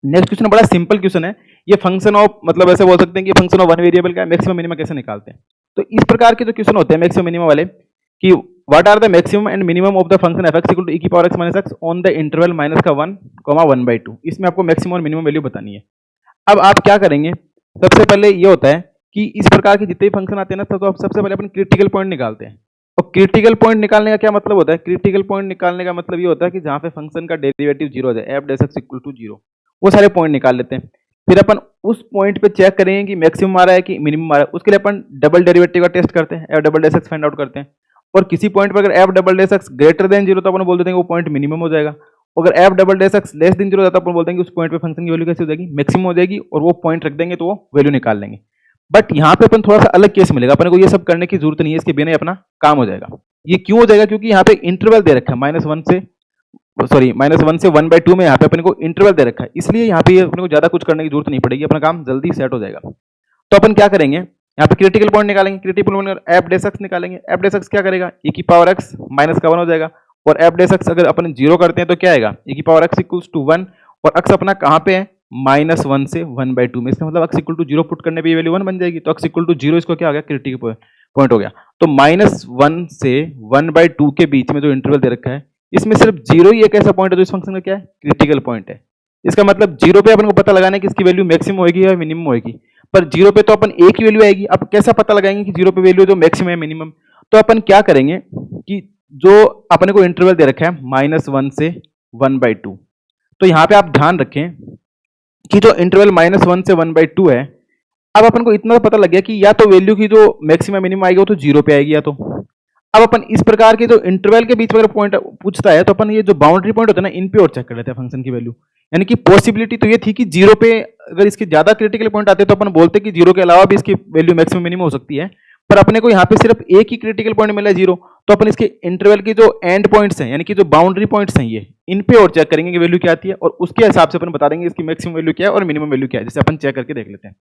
नेक्स्ट क्वेश्चन बड़ा सिंपल क्वेश्चन है। ये फंक्शन ऑफ, मतलब ऐसे बोल सकते हैं कि फंक्शन ऑफ वन वेरिएबल का मैक्सिमम मिनिमम कैसे निकालते हैं। तो इस प्रकार के जो क्वेश्चन होते हैं मैक्सिमम मिनिमम वाले, कि what are the maximum and minimum of the function f(x) = e⁻x - x on the interval -1, 1/2। इसमें आपको मैक्सिमम और मिनिमम वैल्यू बतानी है। अब आप क्या करेंगे, सबसे पहले ये होता है कि इस प्रकार के जितने भी फंक्शन आते हैं ना, तो सबसे पहले अपन क्रिटिकल पॉइंट निकालते हैं। और क्रिटिकल पॉइंट निकालने का क्या मतलब होता है, क्रिटिकल पॉइंट निकालने का मतलब ये होता है कि जहाँ पे फंक्शन का डेरिवेटिव 0 हो जाए, f(x) = 0, वो सारे पॉइंट निकाल लेते हैं। फिर अपन उस पॉइंट पे चेक करेंगे कि मैक्सिमम आ रहा है कि मिनिमम आ रहा है। उसके लिए अपन डबल डेरिवेटिव का टेस्ट करते हैं, f(x) फाइंड आउट करते हैं। और किसी पॉइंट पर अगर f(x) ग्रेटर देन 0 तो अपन बोल देते हैं वो पॉइंट मिनिमम हो जाएगा। अगर f(x) लेस देन 0 जाता है, अपन बोलते हैं कि उस पॉइंट पे फंक्शन की वैल्यू कैसी हो जाएगी, मैक्सिमम हो जाएगी, और वो पॉइंट रख देंगे तो वो वैल्यू निकाल लेंगे। बट यहाँ पे अपन थोड़ा सा अलग केस मिलेगा, अपन को ये सब करने की जरूरत नहीं है, इसके बिना ही अपना काम हो जाएगा। ये क्यों हो जाएगा? क्योंकि यहाँ पे इंटरवल दे रखा है -1 से 1/2 में यहाँ पे अपन को इंटरवल दे रखा है, इसलिए यहाँ पे अपन को ज्यादा कुछ करने की जरूरत नहीं पड़ेगी, अपना काम जल्दी सेट हो जाएगा। तो अपन क्या करेंगे, यहाँ पे क्रिटिकल पॉइंट निकालेंगे, क्रिटिकल पॉइंट एफ डेस एक्स निकालेंगे। एफ डेस एक्स क्या करेगा, e की पावर x माइनस का 1 हो जाएगा, और एफ डेस एक्स अगर अपन 0 करते हैं तो क्या आएगा, e की पावर x इक्वल्स टू 1, और x अपना कहाँ पे है, -1 से 1/2 में, इसका मतलब x इक्वल टू 0 पुट करने पे ये वैल्यू 1 बन जाएगी, तो x इक्वल टू 0 इसको क्या हो गया, क्रिटिकल पॉइंट हो गया। तो -1 से 1/2 के बीच में जो इंटरवल दे रखा है, इसमें सिर्फ 0 ही एक ऐसा पॉइंट है जो इस फंक्शन का क्या है, क्रिटिकल पॉइंट है। इसका मतलब 0 पे अपन को पता लगाना है कि इसकी वैल्यू मैक्सिमम होगी या मिनिमम होगी, पर 0 पे तो अपन एक ही वैल्यू आएगी। अब कैसा पता लगाएंगे कि 0 पे वैल्यू जो मैक्सिमम है मिनिमम, तो अपन क्या करेंगे कि जो अपने को इंटरवल दे रखा है -1 से 1/2, तो यहाँ पे आप ध्यान रखें कि जो इंटरवल -1 से 1/2 है, अब अपन को इतना पता लग गया कि या तो वैल्यू की जो मैक्सिमम मिनिमम आएगी वो तो 0 पे आएगी, या तो अब अपन इस प्रकार के जो इंटरवल के बीच में अगर पॉइंट पूछता है तो अपन ये जो बाउंड्री पॉइंट होता है ना, इन पे और चेक कर लेते हैं फंक्शन की वैल्यू। यानी कि पॉसिबिलिटी तो ये थी कि 0 पे अगर इसके ज्यादा क्रिटिकल पॉइंट आते तो अपन बोलते कि 0 के अलावा भी इसकी वैल्यू मैक्सिमम मिनिमम हो सकती है, पर अपने को यहाँ पे सिर्फ एक ही क्रिटिकल पॉइंट मिला है 0, तो अपन इसके इंटरवल के जो एंड पॉइंट्स हैं, यानी कि जो बाउंड्री पॉइंट्स हैं, ये इन पे और चेक करेंगे कि वैल्यू क्या आती है, और उसके हिसाब से अपन बता देंगे इसकी मैक्सिमम वैल्यू क्या है और मिनिमम वैल्यू क्या है, जैसे अपन चेक करके देख लेते हैं।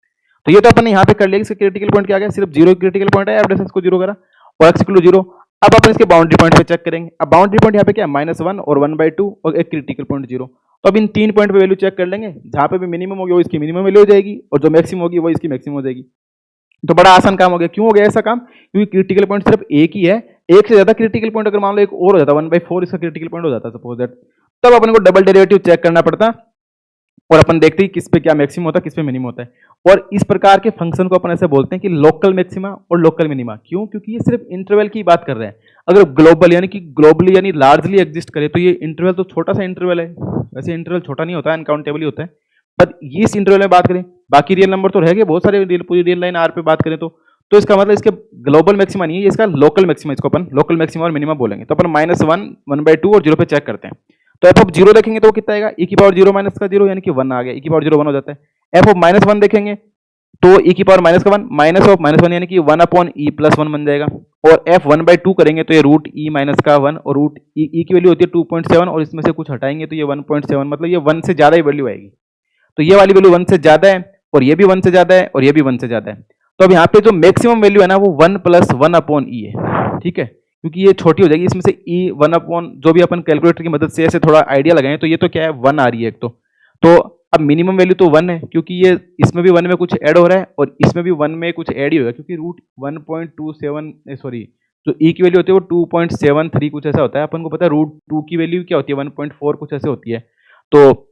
तो ये तो अपन ने यहाँ पे कर लिया, इसका क्रिटिकल पॉइंट क्या गया, सिर्फ 0 क्रिटिकल पॉइंट है, एफ को 0 करा और x इक्वल टू 0। अब अपन इसके बाउंड्री पॉइंट पे चेक करेंगे। अब बाउंड्री पॉइंट यहाँ पे क्या है, -1 और 1/2 और एक क्रिटिकल पॉइंट 0। तो अब इन 3 पॉइंट पे वैल्यू चेक कर लेंगे, जहाँ पे भी मिनिमम होगी वो इसकी मिनिमम वैल्यू हो जाएगी, और जो मैक्सिमम होगी वो इसकी मैक्सिमम हो जाएगी। तो बड़ा आसान काम हो गया। क्यों हो गया ऐसा काम? क्योंकि क्रिटिकल पॉइंट सिर्फ एक ही है, एक से ज्यादा क्रिटिकल पॉइंट अगर मान लो एक और हो जाता, 1/4 इसका क्रिटिकल पॉइंट हो जाता सपोज दैट, तब अपन को डबल डेरिवेटिव चेक करना पड़ता, और अपन देखते हैं किस पे क्या मैक्सिमम होता है, किस पे मिनिमम होता है। और इस प्रकार के फंक्शन को अपन ऐसे बोलते हैं कि लोकल मैक्सिमा और लोकल मिनिमा। क्यों? क्योंकि ये सिर्फ इंटरवल की बात कर रहे हैं। अगर ग्लोबल यानी कि ग्लोबली यानी लार्जली एग्जिस्ट करे तो ये इंटरवल तो छोटा सा इंटरवल है, वैसे इंटरवल छोटा नहीं होता है, अनकाउंटेबल ही होता है, पर ये इस इंटरवल में बात करें, बाकी रियल नंबर तो रह गए बहुत सारे, पूरी रियल लाइन आर पे बात करें तो इसका मतलब इसके ग्लोबल मैक्सिमा नहीं है, इसका लोकल मैक्सिमा, इसको अपन लोकल मैक्सिमा और मिनिमा बोलेंगे। तो अपन -1, 1/2 और 0 पे चेक करते हैं। तो एफ ऑफ 0 देखेंगे तो वो कितना आएगा, e की पावर 0 माइनस का 0 यानी कि 1 आ गया, e की पावर 0 1 हो जाता है। एफ ऑफ -1 देखेंगे तो e की पावर माइनस का 1 माइनस ऑफ -1 यानी कि 1/e+1 बन जाएगा। और f 1/2 करेंगे तो ये √e माइनस का 1 और रूट e की वैल्यू होती है 2.7 और इसमें से कुछ हटाएंगे तो ये 1.7, मतलब ये 1 से ज्यादा ही वैल्यू आएगी। तो ये वाली वैल्यू 1 से ज्यादा है, और ये भी 1 से ज्यादा है, और ये भी 1 से ज्यादा है। तो अब यहाँ पे जो मैक्सिमम वैल्यू है ना वो 1 + 1/e है, ठीक है, क्योंकि ये छोटी हो जाएगी, इसमें से e 1 जो भी अपन कैलकुलेटर की मदद से ऐसे थोड़ा आइडिया लगाएं तो ये तो क्या है 1 आ रही है एक तो अब मिनिमम वैल्यू तो 1 है, क्योंकि ये इसमें भी 1 में कुछ ऐड हो रहा है और इसमें भी 1 में कुछ ऐड ही होगा, क्योंकि √1.27 सॉरी जो e की वैल्यू होती है वो 2.73 कुछ ऐसा होता है, अपन को पता है √2 की वैल्यू क्या होती है 1.4 कुछ ऐसे होती है। तो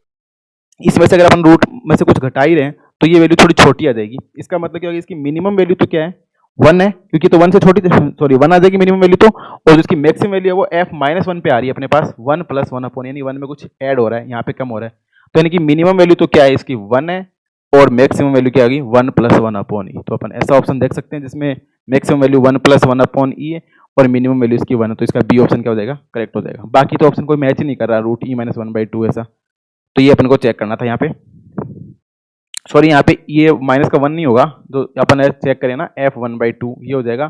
इसमें से अगर अपन रूट में से कुछ घटा ही रहे हैं तो ये वैल्यू थोड़ी छोटी आ जाएगी। इसका मतलब क्या होगा, इसकी मिनिमम वैल्यू तो क्या है 1 है, क्योंकि तो 1 से छोटी, सॉरी 1 आ जाएगी मिनिमम वैल्यू तो, और जिसकी मैक्सिमम वैल्यू है वो f-1 पे आ रही है अपने पास 1 + 1/, यानी 1 में कुछ ऐड हो रहा है, यहाँ पे कम हो रहा है, तो यानी कि मिनिमम वैल्यू तो क्या है इसकी 1 है, और मैक्सिमम वैल्यू क्या होगी 1 + 1/e। तो अपन ऐसा ऑप्शन देख सकते हैं जिसमें मैक्सिमम वैल्यू 1 + 1/e है और मिनिमम वैल्यू इसकी 1 है, तो इसका बी ऑप्शन क्या हो जाएगा, करेक्ट हो जाएगा। बाकी तो ऑप्शन कोई मैच ही नहीं कर रहा, √e - 1/2 ऐसा, तो ये अपन को चेक करना था यहाँ पे। सॉरी यहाँ पे ये माइनस का 1 नहीं होगा, जो अपन चेक करें ना f 1/2 ये हो जाएगा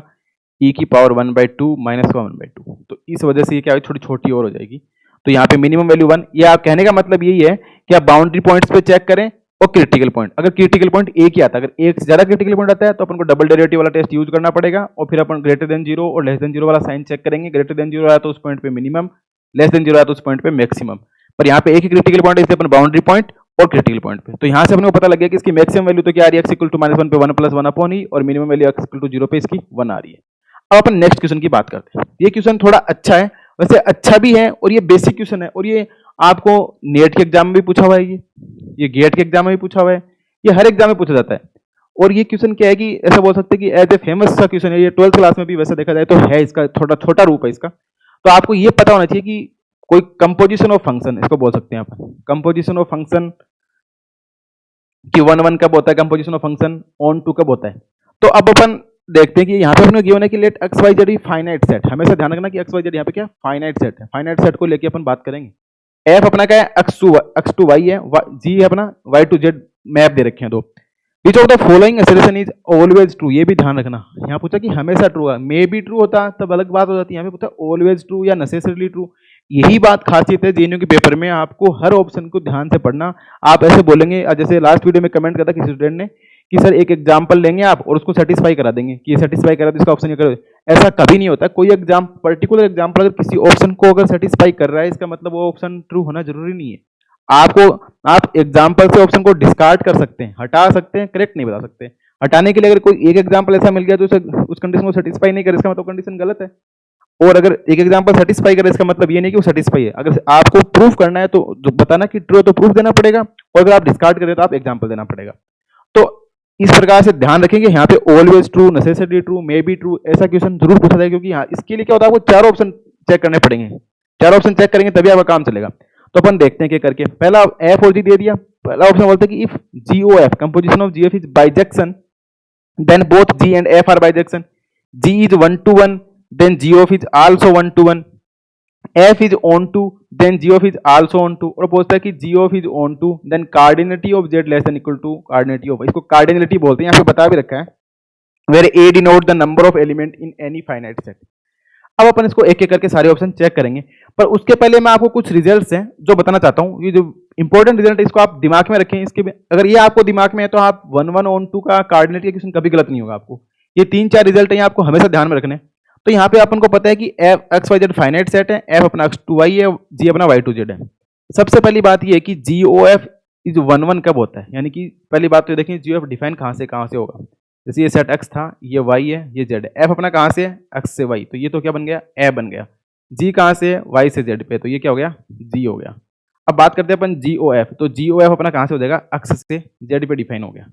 e की पावर 1/2 माइनस का 1/2, तो इस वजह से ये क्या थोड़ी छोटी और हो जाएगी। तो यहाँ पे मिनिमम वैल्यू 1, ये आप कहने का मतलब यही है कि आप बाउंड्री पॉइंट्स पे चेक करें और क्रिटिकल पॉइंट, अगर क्रिटिकल पॉइंट एक ही आता है, अगर एक से ज्यादा क्रिटिकल पॉइंट आता है तो अपन को डबल डेरिवेटिव वाला टेस्ट यूज करना पड़ेगा, और फिर अपन >0 और <0 वाला साइन चेक करेंगे। >0 आया तो उस पॉइंट पे मिनिमम, <0 आया तो उस पॉइंट पे मैक्सिमम, पर यहाँ पे एक ही क्रिटिकल पॉइंट है इसलिए अपन बाउंड्री पॉइंट और क्रिटिकल पॉइंट पे, तो यहाँ से अपने को पता लग गया कि इसकी मैक्सिमम वैल्यू तो क्या आ रही है, x = -1 पे 1 + 1/e, और मिनिमम वैल्यू x = 0 पे इसकी 1 आ रही है। अब अपन नेक्स्ट क्वेश्चन की बात करते हैं। ये क्वेश्चन थोड़ा अच्छा है, वैसे अच्छा भी है, और ये बेसिक क्वेश्चन है, और ये आपको नेट के एग्जाम में भी पूछा हुआ है, ये गेट के एग्जाम में भी पूछा हुआ है, ये हर एग्जाम में पूछा जाता है। और ये क्वेश्चन क्या है कि ऐसा बोल सकते हैं कि एज ए फेमस सा क्वेश्चन है, ये 12th क्लास में भी वैसे देखा जाए तो है, इसका थोड़ा छोटा रूप है इसका। तो आपको ये पता होना चाहिए कि कोई कंपोजिशन ऑफ फंक्शन, इसको बोल सकते हैं अपन कंपोजिशन ऑफ फंक्शन, कि 1 कब होता है composition of function, onto कब होता है। तो अब अपन देखते हैं कि यहाँ पे अपने गिवन है कि let X Y Z finite set, हमेशा ध्यान रखना कि एक्स वाई जेड यहाँ पे क्या फाइनाइट सेट है, फाइनाइट सेट को लेके अपन बात करेंगे। एफ अपना क्या है x to y है, जी है अपना y to z मैप दे रखे हैं दो, विच of the following assertion is always true, ये भी ध्यान रखना, यहाँ पूछा कि हमेशा ट्रू है, मे बी ट्रू होता तब अलग बात हो जाती है, यहाँ पे पूछा ऑलवेज ट्रू या नेसेसरली ट्रू। यही बात खासियत है जेएनयू के पेपर में, आपको हर ऑप्शन को ध्यान से पढ़ना। आप ऐसे बोलेंगे, जैसे लास्ट वीडियो में कमेंट करता किसी स्टूडेंट ने कि सर एक एग्जाम्पल लेंगे आप और उसको सेटिस्फाई करा देंगे कि ये सेटिस्फाई करा तो इसका ऑप्शन ये करो, ऐसा कभी नहीं होता। कोई एग्जाम पर्टिकुलर एग्जाम्पल अगर किसी ऑप्शन को अगर सेटिस्फाई कर रहा है, इसका मतलब वो ऑप्शन ट्रू होना जरूरी नहीं है। आप एग्जाम्पल से ऑप्शन को डिस्कार्ड कर सकते हैं, हटा सकते हैं, करेक्ट नहीं बता सकते। हटाने के लिए अगर कोई एक एग्जाम्पल ऐसा मिल गया तो उस कंडीशन को सेटिस्फाई नहीं करे, इसका मतलब कंडीशन गलत है। और अगर एक एग्जाम्पल सेटिस्फाई करे, इसका मतलब ये नहीं कि वो सेटिस्फाई है। अगर आपको प्रूफ करना है तो जो बताना कि ट्रू है तो प्रूफ देना पड़ेगा, और अगर आप डिस्कार्ड करें तो आप एग्जाम्पल देना पड़ेगा। तो इस प्रकार से ध्यान रखेंगे, यहाँ पे always true, necessary true, may be true, ऐसा क्वेश्चन जरूर पूछा जाए, क्योंकि यहाँ इसके लिए क्या होता है, आपको चार ऑप्शन चेक करने पड़ेंगे। चार ऑप्शन चेक करेंगे तभी आपका काम चलेगा। तो अपन देखते हैं क्या करके। पहला एफ और जी दे दिया। पहला ऑप्शन बोलते हैं कि if GOF composition of GF is bijection then both G and F are bijection, G is 1:1 then GOF is also 1:1, F is onto then GOF is also onto, और पूछता है कि GOF is onto then cardinality of Z less than equal to cardinality of Y, इसको cardinality बोलते हैं, यहाँ पे बता भी रखा है, where A denote the number of element in any finite set। अब अपन इसको एक एक करके सारे ऑप्शन चेक करेंगे, पर उसके पहले मैं आपको कुछ रिजल्ट्स हैं जो बताना चाहता हूँ। ये जो इंपॉर्टेंट रिजल्ट है इसको आप दिमाग में रखें। इसके अगर ये आपको दिमाग में है तो आप 1:1 का कार्डिनेटी का क्वेश्चन कभी गलत नहीं होगा आपको। ये 3-4 रिजल्ट है, आपको हमेशा ध्यान में रखने। तो यहाँ पे अपन को पता है कि F X Y Z finite set है, एफ अपना x2y है, जी अपना y2z है। सबसे पहली बात ये है कि GOF इज 1:1 कब होता है, यानी कि पहली बात तो देखें GOF डिफाइन कहाँ से होगा। जैसे ये सेट x था, ये y है, ये z है, f अपना कहाँ से है, x से y, तो ये तो क्या बन गया, a बन गया। g कहाँ से है, y से z पे, तो ये क्या हो गया, g हो गया। अब बात करते हैं अपन GOF, तो GOF अपना कहाँ से हो जाएगा, x से z पे डिफाइन हो गया।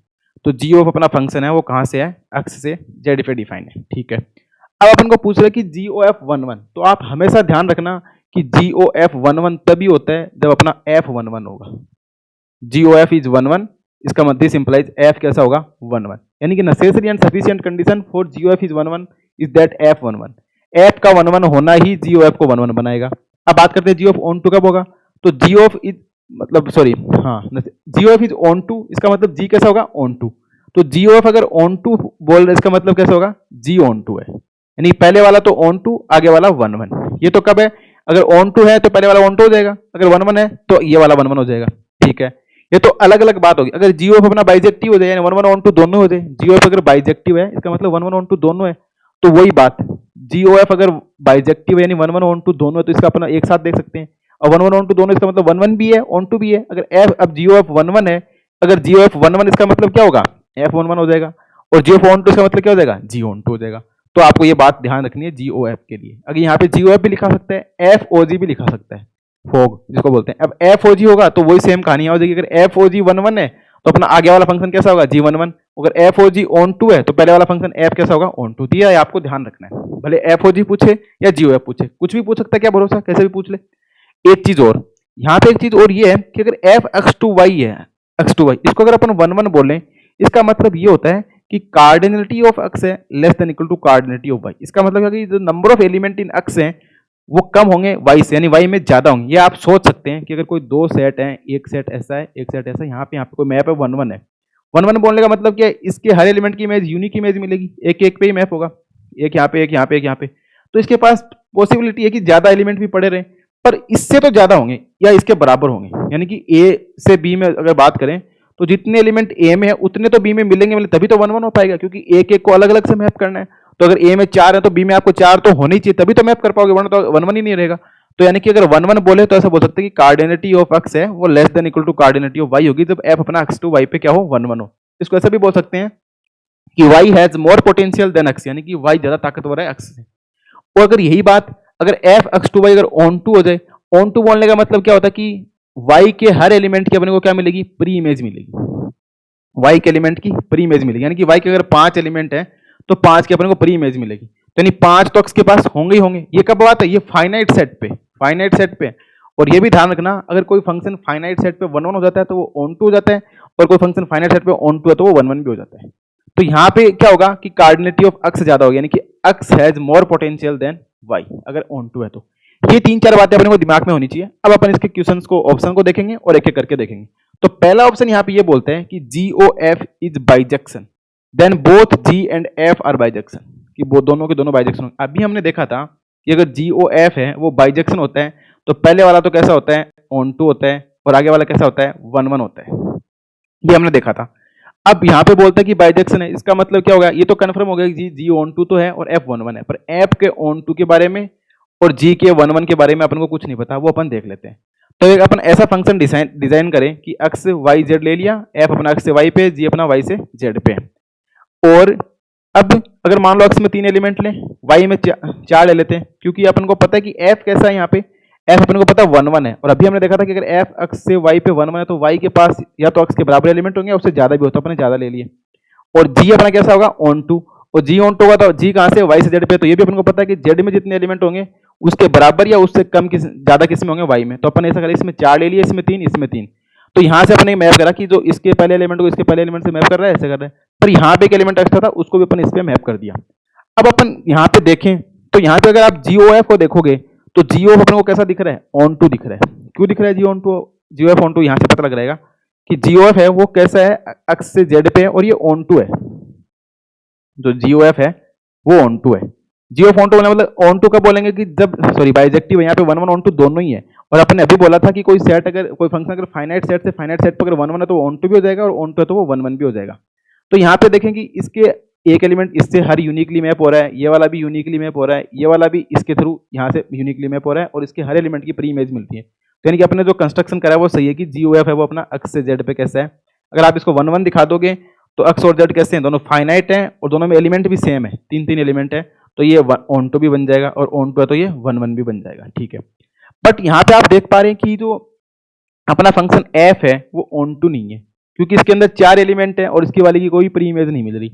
तो GOF अपना फंक्शन है वो कहाँ से है, x से z पे डिफाइन है, ठीक है। अब अपन को पूछ रहे हैं कि GOF 1:1, तो आप हमेशा ध्यान रखना कि GOF 1:1 तभी होता है जब अपना f 1:1 होगा। GOF इज 1:1, इसका मतलब दिस इंप्लाइज f कैसा होगा, 1:1, यानी कि necessary and sufficient condition for GOF is 1:1 is that f 1:1, f का 1:1 होना ही GOF को 1:1 बनाएगा। अब बात करते हैं GOF onto कब होगा, तो GOF इज मतलब सॉरी हाँ GOF इज onto, इसका मतलब G कैसा होगा, onto, तो GOF अगर onto बोल रहे इसका मतलब कैसा होगा, G onto है, यानी पहले वाला तो onto, आगे वाला 1:1। ये तो कब है, अगर onto है तो पहले वाला onto हो जाएगा, अगर 1:1 है तो ये वाला 1:1 हो जाएगा, ठीक है। ये तो अलग अलग बात होगी। अगर GOF अपना बाइजेक्टिव हो जाए, यानी 1:1 onto दोनों हो जाए, GOF अगर बाइजेक्टिव है इसका मतलब 1:1 onto दोनों है, तो वही बात, GOF अगर बाइजेक्टिव है यानी 1:1 onto दोनों है, तो इसका अपना एक साथ देख सकते हैं। और 1:1 onto दोनों इसका मतलब 1:1 भी है, onto भी है। अगर f अब GOF 1:1 है, अगर GOF 1:1 इसका मतलब क्या होगा, f 1:1 हो जाएगा, और GOF onto इसका मतलब क्या हो जाएगा, G onto हो जाएगा। तो आपको ये बात ध्यान रखनी है GOF के लिए। अगर यहाँ पे GOF भी लिखा सकता है, FOG भी लिखा सकता है, फोग जिसको बोलते हैं। अब FOG होगा तो वही सेम कहानी हो जाएगी। अगर FOG 1:1 है तो अपना आगे वाला फंक्शन कैसा होगा, G11। अगर FOG onto है तो पहले वाला फंक्शन f कैसा होगा, onto। दिया है, आपको ध्यान रखना है, भले FOG पूछे या GOF पूछे, कुछ भी पूछ सकता है, क्या भरोसा, कैसे भी पूछ ले। एक चीज और यहाँ पे, एक चीज और ये है कि अगर f x2y है, x2y इसको अगर अपन 1:1 बोलें, इसका मतलब ये होता है कि कार्डिनलिटी ऑफ x है less than equal to cardinality of y। इसका मतलब है कि जो number of element in x है वो कम होंगे y से, यानी y में ज्यादा होंगे। ये आप सोच सकते हैं कि अगर कोई दो सेट है, एक सेट ऐसा है, एक सेट ऐसा है, यहाँ पे कोई मैप है 1:1 है। 1:1 बोलने का मतलब क्या है, इसके हर एलिमेंट की इमेज यूनिक इमेज मिलेगी, एक एक पे ही मैप होगा, एक यहाँ पे, एक यहाँ पे, एक यहाँ पे। तो इसके पास पॉसिबिलिटी है कि ज्यादा एलिमेंट भी पड़े रहे, पर इससे तो ज्यादा होंगे या इसके बराबर होंगे। यानी कि ए से बी में अगर बात करें तो जितने एलिमेंट ए में है उतने तो बी में मिलेंगे, मतलब तभी तो 1:1 हो पाएगा, क्योंकि एक एक को अलग अलग से मैप करना है। तो अगर ए में 4 है तो बी में आपको 4 तो होने ही चाहिए, तभी तो मैप कर पाओगे, वरना तो 1:1 ही नहीं रहेगा। तो यानी कि अगर 1:1 बोले तो ऐसा बोल सकते हैं कि कार्डिनलिटी ऑफ x है वो less than equal to cardinality of y होगी, जब f अपना x2y पे क्या हो, 1:1 हो। इसको ऐसा भी बोल सकते हैं कि y has more potential than x, यानी कि y ज्यादा ताकतवर है x से। और अगर यही बात अगर f x2y अगर onto हो जाए, onto बोलने का मतलब क्या होता है कि y के हर एलिमेंट की अपने को क्या मिलेगी, प्री इमेज मिलेगी, y के एलिमेंट की प्री इमेज मिलेगी। यानी कि y के अगर 5 एलिमेंट है तो 5 की अपने को प्री इमेज मिलेगी, तो यानी 5 तो x के पास होंगे ही होंगे। ये कब बात है, ये फाइनाइट सेट पे, फाइनाइट सेट पे। और ये भी ध्यान रखना, अगर कोई फंक्शन फाइनाइट सेट पे 1:1 हो जाता है तो वो onto हो जाता है, और कोई फंक्शन फाइनाइट सेट पे onto है तो वो 1:1 भी हो जाता है। तो यहाँ पे क्या होगा कि कार्डिनलिटी ऑफ x ज्यादा होगी, यानी कि x has more potential than y अगर onto है तो। ये 3-4 बातें अपने को दिमाग में होनी चाहिए। अब अपन इसके क्वेश्चंस को, ऑप्शन को देखेंगे और एक एक करके देखेंगे। तो पहला ऑप्शन यहाँ पे ये बोलते हैं कि GOF is bijection, then both G and F are bijection, कि वो दोनों के दोनों बाइजेक्शन। अभी हमने देखा था कि अगर GOF है वो बाइजेक्शन होता है तो पहले वाला तो कैसा होता है, ऑन टू होता है, और आगे वाला कैसा होता है, 1-1 होता है। ये हमने देखा था। अब यहाँ पे बोलते हैं कि बाइजेक्शन है, इसका मतलब क्या होगा, ये तो कंफर्म हो गया कि G ऑन टू तो है और F 1-1 है, पर F के ऑन टू के बारे में और G के 1-1 के बारे में अपन को कुछ नहीं पता, वो अपन देख लेते हैं। तो एक अपन ऐसा फंक्शन डिजाइन करें कि अक्ष y z ले लिया, F अपना अक्ष से y पे, G अपना y से z पे। और अब अगर मान लो अक्ष में 3 एलिमेंट लें, y में 4 ले लेते हैं, क्योंकि अपन को पता है कि F कैसा है, यहाँ पे F अपन को पता है 1-1 है, और अभी हमने देखा था कि अगर F अक्ष से y पे 1-1 है तो y के पास या तो अक्ष के बराबर एलिमेंट होंगे, उससे ज्यादा भी होता है, अपने ज्यादा ले लिए। और G अपना कैसा होगा, ऑन टू, और G ऑन टू होगा तो G कहाँ से, y से z पे, तो ये भी अपन को पता है कि z में जितने एलिमेंट होंगे उसके बराबर या उससे कम ज्यादा किस में होंगे, y में। तो अपन ऐसा करें, इसमें 4 ले लिए, इसमें 3, इसमें 3। तो यहाँ से अपने मैप करा कि जो इसके पहले एलिमेंट को इसके पहले एलिमेंट से मैप कर रहा है, ऐसे कर रहा है, पर यहाँ पे एक एलिमेंट एक्स्ट्रा था उसको भी अपन इस पे मैप कर दिया। अब अपन यहाँ पे देखें तो यहाँ पे अगर आप GOF को देखोगे तो GOF अपन को कैसा दिख रहा है, ऑन टू दिख रहा है। क्यों दिख रहा है GOF ऑन टू, यहाँ से पता लग रहेगा कि GOF है वो कैसा है, अक्ष से z पे है और ये ऑन टू है। जो GOF है वो ऑन टू है। GOF ऑन टू मतलब ऑन टू कब बोलेंगे कि जब, सॉरी बाइजेक्टिव है, यहाँ पे 1-1 ऑन टू दोनों ही है। और अपन ने अभी बोला था कि कोई सेट अगर कोई फंक्शन अगर फाइनाइट सेट से फाइनाइट सेट पर अगर 1-1 है तो ऑन टू भी हो जाएगा, और ऑन टू है तो वो 1-1 भी हो जाएगा। तो यहाँ पे देखें कि इसके एक एलिमेंट इससे हर यूनिकली मैप हो रहा है, ये वाला भी यूनिकली मैप हो रहा है, ये वाला भी इसके थ्रू यहाँ से यूनिकली मैप हो रहा है, और इसके हर एलिमेंट की प्री इमेज मिलती है। तो यानी कि अपने जो कंस्ट्रक्शन करा है वो सही है कि GOF है वो अपना अक्ष से z पे कैसा है। अगर आप इसको 1-1 दिखा दोगे तो अक्ष और z कैसे हैं, दोनों फाइनाइट हैं और दोनों में एलिमेंट भी सेम है, 3-3 एलिमेंट है, तो ये ऑन टू भी बन जाएगा और ऑन टू है तो ये 1-1 भी बन जाएगा, ठीक है। बट यहाँ पे आप देख पा रहे हैं कि जो अपना फंक्शन f है वो ऑन टू नहीं है, क्योंकि इसके अंदर 4 एलिमेंट है और इसकी वाले की कोई प्री इमेज नहीं मिल रही,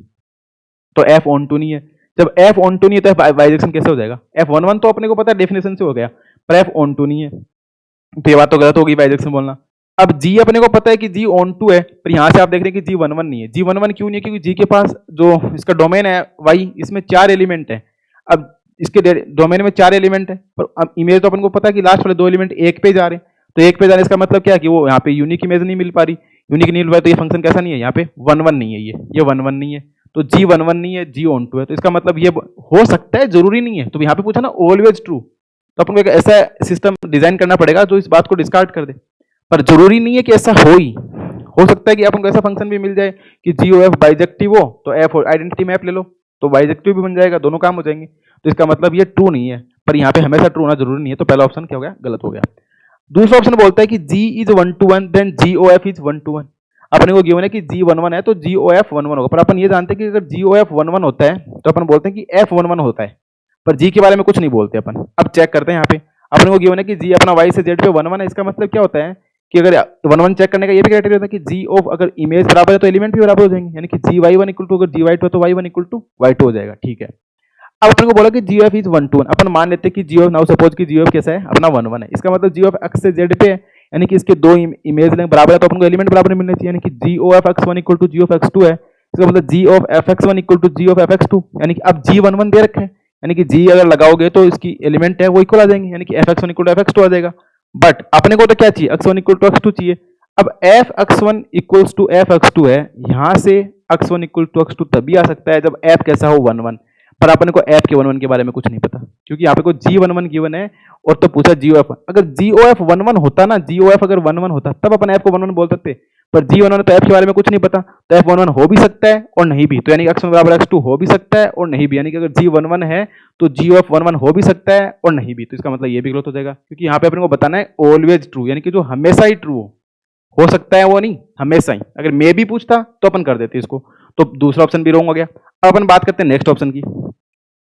तो f ऑन टू नहीं है। जब f ऑन टू नहीं है तो बाइजेक्शन कैसे हो जाएगा, f 1-1 तो अपने को पता है डेफिनेशन से हो गया, पर f ऑन टू नहीं है, तो ये बात तो गलत होगी बाइजेक्शन बोलना। अब G अपने को पता है कि G ऑन टू है, पर यहाँ से आप देख रहे हैं कि G 1-1 नहीं है। G 1-1 क्यों नहीं है, क्योंकि G के पास जो इसका डोमेन है y, इसमें 4 एलिमेंट है। अब इसके डोमेन में 4 एलिमेंट है, पर अब इमेज तो अपन को पता है कि लास्ट वाले 2 एलिमेंट एक पे जा रहे हैं, तो एक पे जाने इसका मतलब क्या है कि वो यहाँ पे यूनिक इमेज नहीं मिल पा रही, यूनिक नहीं मिल पा रही, तो ये फंक्शन कैसा नहीं है, यहाँ पे 1-1 नहीं है, ये 1-1 नहीं है, तो G 1-1 नहीं है, G ऑन टू है, तो इसका मतलब ये हो सकता है, जरूरी नहीं है। तो यहाँ पे पूछा ना ऑलवेज ट्रू, तो अपन को एक ऐसा सिस्टम डिजाइन करना पड़ेगा जो इस बात को डिस्कार्ड कर दे, पर जरूरी नहीं है कि ऐसा हो सकता है कि अपन को ऐसा फंक्शन भी मिल जाए कि GOF बाइजेक्टिव हो तो F आइडेंटिटी मैप ले लो तो बाइजेक्टिव भी बन जाएगा, दोनों काम हो जाएंगे। तो इसका मतलब ये ट्रू नहीं है, पर यहाँ पे हमेशा ट्रू होना जरूरी नहीं है, तो पहला ऑप्शन क्या हो गया, गलत हो गया। दूसरा ऑप्शन बोलता है कि G is 1-1 then GOF is 1-1। अपने को गिवन है कि G 1-1 है तो GOF 1-1 होगा, पर अपन ये जानते हैं कि अगर GOF 1-1 होता है तो अपन बोलते हैं कि F 1-1 होता है, पर G के बारे में कुछ नहीं बोलते अपन। अब चेक करते हैं, यहाँ पे अपने को गिवन है कि G अपना y से z पे 1-1 है, इसका मतलब क्या होता है कि अगर 1-1 चेक करने का ये भी क्राइटेरिया होता है कि G ऑफ अगर इमेज बराबर है तो एलिमेंट भी बराबर हो जाएंगे, यानी कि GY1 इक्वल टू अगर GY2 है तो Y1 इक्वल टू Y2 हो जाएगा, ठीक है। अब अपने को बोला कि GOF इज 1-1, अपन मान लेते हैं कि GOF, नाउ सपोज कि GOF कैसा है, अपना 1-1 है, इसका मतलब GOF अक्ष से z पे है, यानी कि इसके दो इमेज लेंथ बराबर है, तो अपन को एलिमेंट बराबर मिलना चाहिए, यानी कि GOF x1 equal to GOF x2 है, इसका मतलब GOF fx1 equal to GOF fx2, यानी कि अब G11 दे रखा है, यानी कि G अगर लगाओगे तो इसकी एलिमेंट है वो इक्वल आ जाएंगे, यानी कि fx1 इक्वल टू fx2 आ जाएगा। बट अपने को तो क्या चाहिए, x1 इक्वल टू x2 चाहिए। अब f(x1) इक्वल्स टू f(x2) है, यहाँ से x1 इक्वल टू x2 तभी आ सकता है जब f कैसा हो 1-1, पर अपन को f के 1-1 के बारे में कुछ नहीं पता, क्योंकि यहाँ पे को G11 गिवन है और तो पूछा GOF। अगर GOF 1-1 होता ना, GOF अगर 1-1 होता तब अपन f को 1-1 बोल सकते, पर G11 तो f के बारे में कुछ नहीं पता, तो f 1-1 हो भी सकता है और नहीं भी, तो यानी x1 बराबर x2 हो भी सकता है और नहीं भी, यानी कि अगर G11 है तो GOF 1-1 हो भी सकता है और नहीं भी, तो इसका मतलब ये भी गलत हो जाएगा, क्योंकि यहाँ पे अपन को बताना है ऑलवेज ट्रू, यानी कि जो हमेशा ही ट्रू हो सकता है वो नहीं, हमेशा ही। अगर मैं भी पूछता तो अपन कर देते इसको, तो दूसरा ऑप्शन भी रॉन्ग हो गया। अब अपन बात करते हैं नेक्स्ट ऑप्शन की।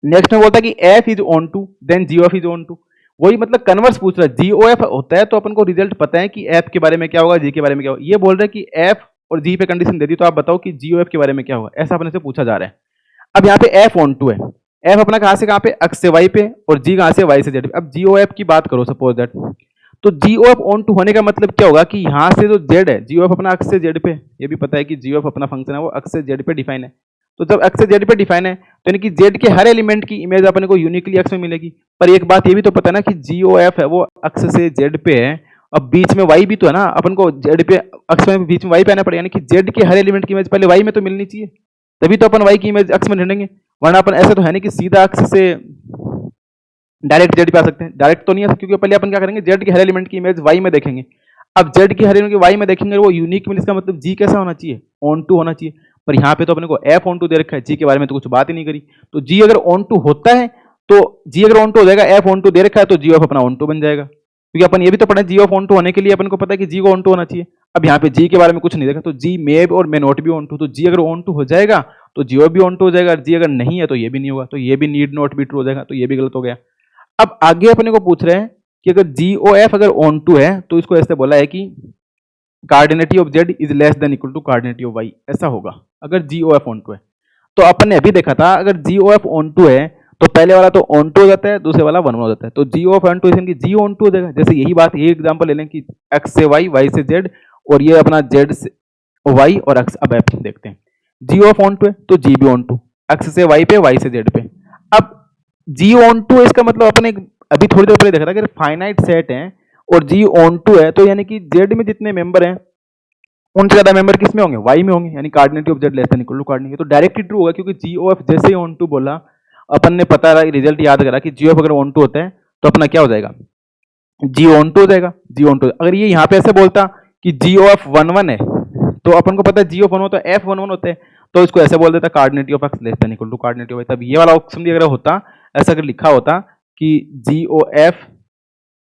नेक्स्ट में बोलता है कि f is onto then GOF is onto, वही मतलब कन्वर्स पूछ रहा है, GOF होता है तो अपन को रिजल्ट पता है कि f के बारे में क्या होगा, G के बारे में क्या होगा। ये बोल रहा है कि f और G पे कंडीशन दे दी, तो आप बताओ कि GOF के बारे में क्या होगा, ऐसा अपने से पूछा जा रहा है। अब यहाँ पे f ऑन टू है, f अपना कहाँ से कहाँ पे, अक्ष से y पे, और G कहाँ से, y से z पे। अब GOF की बात करो सपोज दैट, तो GOF ऑन टू होने का मतलब क्या होगा कि यहाँ से जो z है, GOF अपना अक्ष से z पे, ये भी पता है कि GOF अपना फंक्शन है वो अक्ष से z पे डिफाइन है, तो जब अक्ष से z पे डिफाइन है तो यानी कि जेड के हर एलिमेंट की इमेज अपने को यूनिकली एक्स में मिलेगी। पर एक बात ये भी तो पता है ना कि जी ओ एफ है वो अक्ष से जेड पे है, अब बीच में वाई भी तो है ना, अपन को जेड पे अक्ष में बीच में वाई पे आना पड़ेगा, यानी कि जेड के हर एलिमेंट की इमेज पहले वाई में तो मिलनी चाहिए, तभी तो अपन वाई की इमेज अक्ष में ढूंढेंगे। वरना अपन ऐसे तो है नहीं कि सीधा अक्ष से डायरेक्ट जेड पे आ सकते हैं, डायरेक्ट तो नहीं आ सकते, क्योंकि पहले अपन क्या करेंगे, जेड के हर एलिमेंट की इमेज वाई में देखेंगे। अब जेड की हर एलिमेंट की वाई में देखेंगे, वो यूनिक में, इसका मतलब जी कैसा होना चाहिए, ऑन टू होना चाहिए। पर यहाँ पे तो अपने को एफ ऑन टू दे रखा है, जी के बारे में तो कुछ बात ही नहीं करी। तो जी अगर ऑन टू होता है तो जी अगर ऑन टू हो जाएगा, एफ ऑन टू दे रखा है तो जी ऑफ अपना ऑन टू बन जाएगा, क्योंकि अपन ये भी तो पढ़ा है जी ऑफ ऑन टू होने के लिए अपन को पता है कि जी को ऑन टू होना चाहिए। अब यहाँ पे जी के बारे में कुछ नहीं देखा, तो जी मे और मे नॉट भी ऑन टू, तो जी अगर ऑन टू हो जाएगा तो जी ऑफ भी ऑन टू हो जाएगा, जी अगर नहीं है तो ये भी नहीं होगा, तो ये भी नीड नॉट बी ट्रू हो जाएगा, तो ये भी गलत हो गया। अब आगे अपने को पूछ रहे हैं कि अगर जी ओ एफ अगर ऑन टू है तो इसको ऐसे बोला है कि cardinality of Z is less than equal to cardinality of Y, ऐसा होगा अगर G O F onto है। तो अपन ने अभी देखा था अगर G O F onto है तो पहले वाला तो ऑन टू हो जाता है, दूसरे वाला वन हो जाता है, तो जी ऑफ ऑन टू इसकी जी ऑन टू हो जाएगा। जैसे यही बात, ये एग्जांपल ले लें कि एक्स से वाई, वाई से जेड, और ये अपना जेड से वाई और एक्स। अब एफ देखते हैं, जी ऑफ ऑन टू है तो जी भी ऑन टू, एक्स से वाई पे, वाई से जेड पे। अब जी ऑन टू इसका मतलब अपने अभी थोड़ी देर पहले देखा था कि फाइनाइट सेट है और जी ऑन टू है, तो यानी कि जेड में जितने मेंबर हैं उनसे ज्यादा मेंबर किस में होंगे, वाई में होंगे, यानी cardinality of Z less than equal to cardinality, तो डायरेक्टली ट्रू होगा, क्योंकि जी ओ एफ जैसे ही ऑन टू बोला अपन ने पता रहा, रिजल्ट याद करा कि जी ऑफ अगर ऑन टू होता है तो अपना क्या हो जाएगा, जी ऑन टू हो जाएगा, जी ऑन टू। अगर ये यहाँ पे ऐसे बोलता कि G O F one one है तो अपन को पता है जी ऑफ वन होता है, एफ वन वन होते हैं, तो इसको ऐसे बोल देता cardinality of X less than equal to cardinality of, तब ये वाला ऑप्शन भी अगर होता, ऐसा अगर लिखा होता कि जी ओ एफ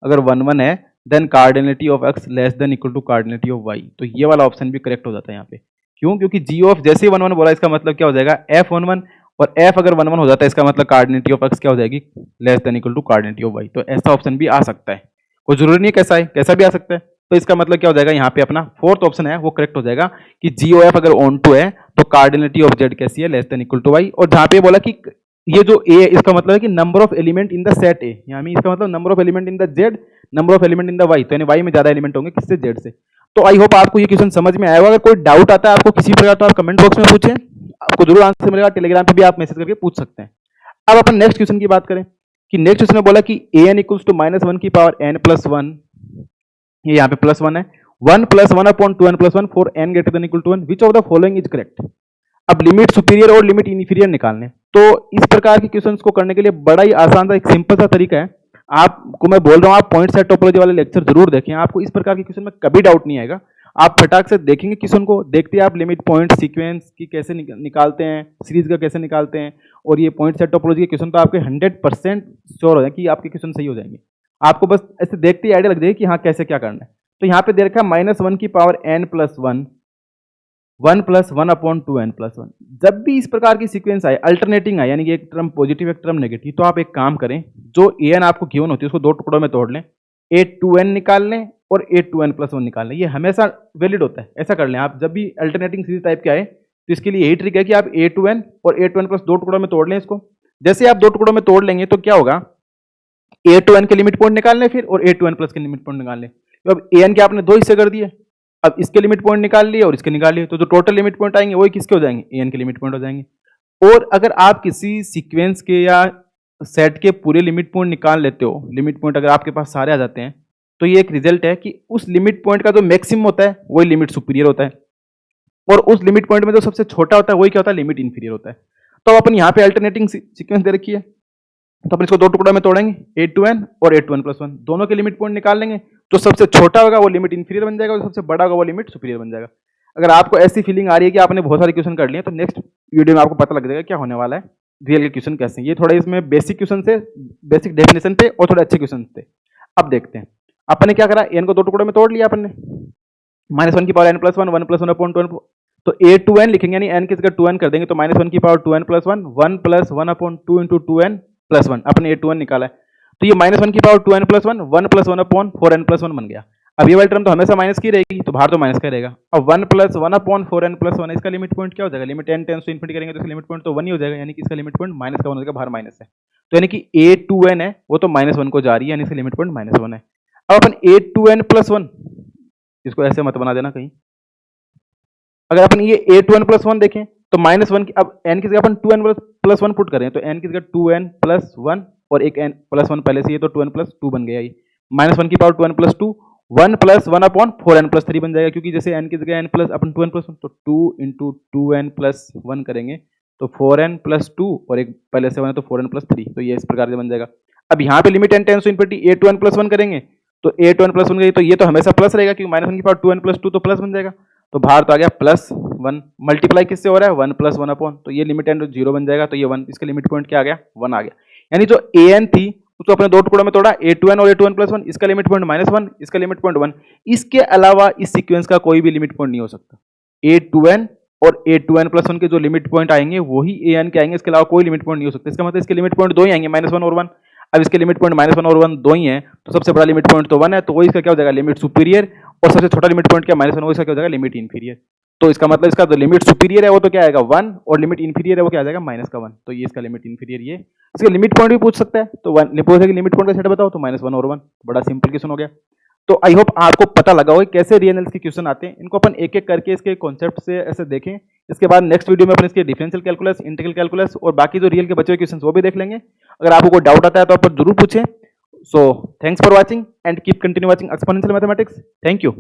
अगर वन वन है then cardinality of X less than equal to cardinality of Y, तो ये वाला ऑप्शन भी करेक्ट हो जाता है यहाँ पे। क्यों? क्योंकि जी ऑफ जैसे ही वन वन बोला इसका मतलब क्या हो जाएगा, एफ वन वन, और एफ अगर वन वन हो जाता है इसका मतलब कार्डिनेटी ऑफ एक्स क्या हो जाएगी, less than equal to cardinality of Y. तो ऐसा ऑप्शन भी आ सकता है, कोई जरूरी नहीं है कैसा है, कैसा भी आ सकता है। तो इसका मतलब क्या हो जाएगा, यहाँ पे अपना फोर्थ ऑप्शन है वो करेक्ट हो जाएगा कि जी ओ एफ अगर ऑन टू है तो कार्डिनेटी ऑफ जेड कैसी है, less than equal to Y. और जहाँ पे बोला कि ये जो ए इसका मतलब है कि number of element in the set A, यानी इसका मतलब number of element in the Z, number of element in the Y, तो यानी वाई में ज्यादा एलिमेंट होंगे किससे, जेड से। तो आई होप आपको ये क्वेश्चन समझ में आया होगा। अगर कोई डाउट आता है आपको किसी प्रकार तो आप कमेंट बॉक्स में पूछें, आपको जरूर आंसर मिलेगा, टेलीग्राम पे भी आप मैसेज करके पूछ सकते हैं। अब अपन नेक्स्ट क्वेश्चन की बात करें कि नेक्स्ट क्वेश्चन में बोला कि A N equals to minus one की पावर एन प्लस वन, ये यहाँ पे प्लस वन है, one plus one upon two N plus one for N greater than equal to one, which of the following is correct. अब limit superior और limit inferior निकालने, तो इस प्रकार के क्वेश्चंस को करने के लिए बड़ा ही आसान सा एक सिंपल सा तरीका है। आपको मैं बोल रहा हूँ आप पॉइंट सेट टोपोलॉजी वाले लेक्चर जरूर देखें, आपको इस प्रकार के क्वेश्चन में कभी डाउट नहीं आएगा। आप फटाक से देखेंगे क्वेश्चन को, देखते हैं आप लिमिट पॉइंट सीक्वेंस की कैसे निकालते हैं, सीरीज का कैसे निकालते हैं, और ये पॉइंट सेट टोपोलॉजी के क्वेश्चन तो आपके 100% श्योर हो जाए कि आपके क्वेश्चन सही हो जाएंगे। आपको बस ऐसे देखते ही आइडिया लग जाएगी कि हाँ कैसे क्या करना है। तो यहाँ पे दे रखा है माइनस वन की power N plus one, one plus one upon two N plus one. जब भी इस प्रकार की सीक्वेंस आए, अल्टरनेटिंग आए, यानी कि एक टर्म पॉजिटिव एक टर्म नेगेटिव, तो आप एक काम करें, जो ए एन आपको गिवन होती है उसको दो टुकड़ों में तोड़ लें, ए टू एन निकाल लें और ए टू एन प्लस वन निकाल लें। ये हमेशा वैलिड होता है, ऐसा कर लें आप। जब भी अल्टरनेटिंग सीरीज टाइप के आए तो इसके लिए यही ट्रिक है कि आप ए टू एन और ए टू एन प्लस दो टुकड़ों में तोड़ लें इसको। जैसे आप दो टुकड़ों में तोड़ लेंगे तो क्या होगा, ए टू एन के लिमिट पॉइंट निकाल लें फिर, और ए टू एन प्लस के लिमिट पॉइंट निकाल लें। तो अब ए एन के आपने दो हिस्से कर दिए, अब इसके लिमिट पॉइंट निकाल लिए और इसके निकाल लिए, तो जो टोटल लिमिट पॉइंट आएंगे वही किसके हो जाएंगे, ए एन के लिमिट पॉइंट हो जाएंगे। और अगर आप किसी सीक्वेंस के या सेट के पूरे लिमिट पॉइंट निकाल लेते हो, लिमिट पॉइंट अगर आपके पास सारे आ जाते हैं, तो ये एक रिजल्ट है कि उस लिमिट पॉइंट का जो मैक्सिमम होता है वही लिमिट सुपीरियर होता है, और उस लिमिट पॉइंट में जो सबसे छोटा होता है वही क्या होता है, लिमिट इंफीरियर होता है। तो अपन यहाँ पे अल्टरनेटिंग सीक्वेंस दे रखी है, तो अपन इसको दो टुकड़ों में तोड़ेंगे, ए टू एन और ए टू एन प्लस वन, दोनों के लिमिट पॉइंट निकाल लेंगे। जो सबसे छोटा होगा वो लिमिट इंफीरियर बन जाएगा, और सबसे बड़ा होगा वो लिमिट सुपीरियर बन जाएगा। अगर आपको ऐसी फीलिंग आ रही है कि आपने बहुत सारे क्वेश्चन कर लिए, तो नेक्स्ट वीडियो में आपको पता लग जाएगा क्या होने वाला है, रियल के क्वेश्चन कैसे हैं। ये थोड़ा इसमें बेसिक क्वेश्चन थे, बेसिक डेफिनेशन थे और थोड़े अच्छे क्वेश्चन थे। अब देखते हैं अपन ने क्या करा, एन को दो टुकड़ों में तोड़ लिया अपन ने, माइनस वन की power N plus one, one plus one upon two N, तो ए टू एन लिखेंगे, यानी एन की जगह टू एन कर देंगे, तो माइनस वन की power two N plus one, one plus one upon two into two N plus one, अपने ए टू एन निकाला है। तो ये माइनस वन की power two N plus one, one plus one upon four N plus one बन गया। अब ये वाली टर्म तो हमेशा माइनस की रहेगी, तो बाहर तो माइनस का रहेगा। अब one plus one upon four N plus one, इसका लिमिट पॉइंट क्या हो जाएगा, limit N tends to infinity करेंगे तो इसका लिमिट पॉइंट तो वन ही हो जाएगा, यानी कि इसका लिमिट पॉइंट माइनस का वन हो जाएगा, बाहर माइनस है, तो यानी कि ए टू एन है वो तो माइनस वन को जा रही है, यानी इसका लिमिट पॉइंट माइनस वन है। अब अपन ए टू एन प्लस वन, इसको ऐसे मत बना देना कहीं, अगर अपन ये ए टू एन प्लस वन देखें तो -1 की अब n की जगह अपन 2n प्लस 1 पुट करें तो n की जगह 2n प्लस 1 और एक n प्लस 1 पहले से ही है तो 2n प्लस 2 बन गया ये। -1 की power 2n plus 2, 1 plus 1 upon 4n plus 3 बन जाएगा, क्योंकि जैसे n की जगह n प्लस अपन 2n प्लस 1 तो 2 इंटू 2n प्लस 1 करेंगे तो 4n प्लस 2 और एक पहले से 1 है तो 4n प्लस 3, तो ये इस प्रकार से बन जाएगा। अब यहाँ पे limit n tends to infinity a two n plus 1 करेंगे तो a टू n प्लस 1 गई तो ये तो हमेशा प्लस रहेगा, क्योंकि -1 की पावर 2n प्लस 2 तो प्लस बन जाएगा। तो बाहर तो आ गया +1, मल्टीप्लाई किससे हो रहा है 1 प्लस 1 अपॉन, तो ये लिमिट एंड 0 बन जाएगा, तो ये 1, इसका लिमिट पॉइंट क्या आ गया 1 आ गया। यानी जो an थी उसको अपने दो टुकड़ों में तोड़ा, a2n और a2n प्लस 1, इसका लिमिट पॉइंट -1, इसका लिमिट पॉइंट 1। इसके अलावा इस सीक्वेंस का कोई भी लिमिट पॉइंट नहीं हो सकता। a2n और a2n प्लस 1 के जो लिमिट पॉइंट आएंगे वही an के आएंगे, इसके अलावा कोई लिमिट पॉइंट नहीं हो सकता। इसका मतलब इसके लिमिट पॉइंट दो ही आएंगे, -1 और 1। अब इसके लिमिट पॉइंट -1 और 1 दो ही हैं, तो सबसे बड़ा लिमिट पॉइंट तो 1 है, तो वही इसका क्या हो जाएगा लिमिट सुपीरियर, और सबसे छोटा लिमिट पॉइंट क्या -1, वो इसका क्या हो जाएगा लिमिट इंफीरियर। तो इसका मतलब इसका जो लिमिट सुपीरियर है वो तो क्या आएगा 1, और लिमिट इंफीरियर है वो क्या आ जाएगा -1, तो ये इसका लिमिट इंफीरियर। ये इसका लिमिट पॉइंट भी पूछ सकता है, तो 1 पूछेगा लिमिट पॉइंट का सेट बताओ तो -1 और 1, बड़ा सिंपल क्वेश्चन हो गया। तो आई होप आपको पता लगा होगा कैसे रियल एनालिसिस के क्वेश्चन आते हैं, इनको अपन एक एक करके इसके कॉन्सेप्ट से ऐसे देखें। इसके बाद नेक्स्ट वीडियो में अपन इसके डिफरेंशियल कैलकुलस, इंटीग्रल कैलकुलस और बाकी जो रियल के बचे हुए क्वेश्चन वो भी देख लेंगे। अगर आपको कोई डाउट आता है तो आप जरूर पूछें। So thanks for watching and keep continue watching exponential mathematics. Thank you.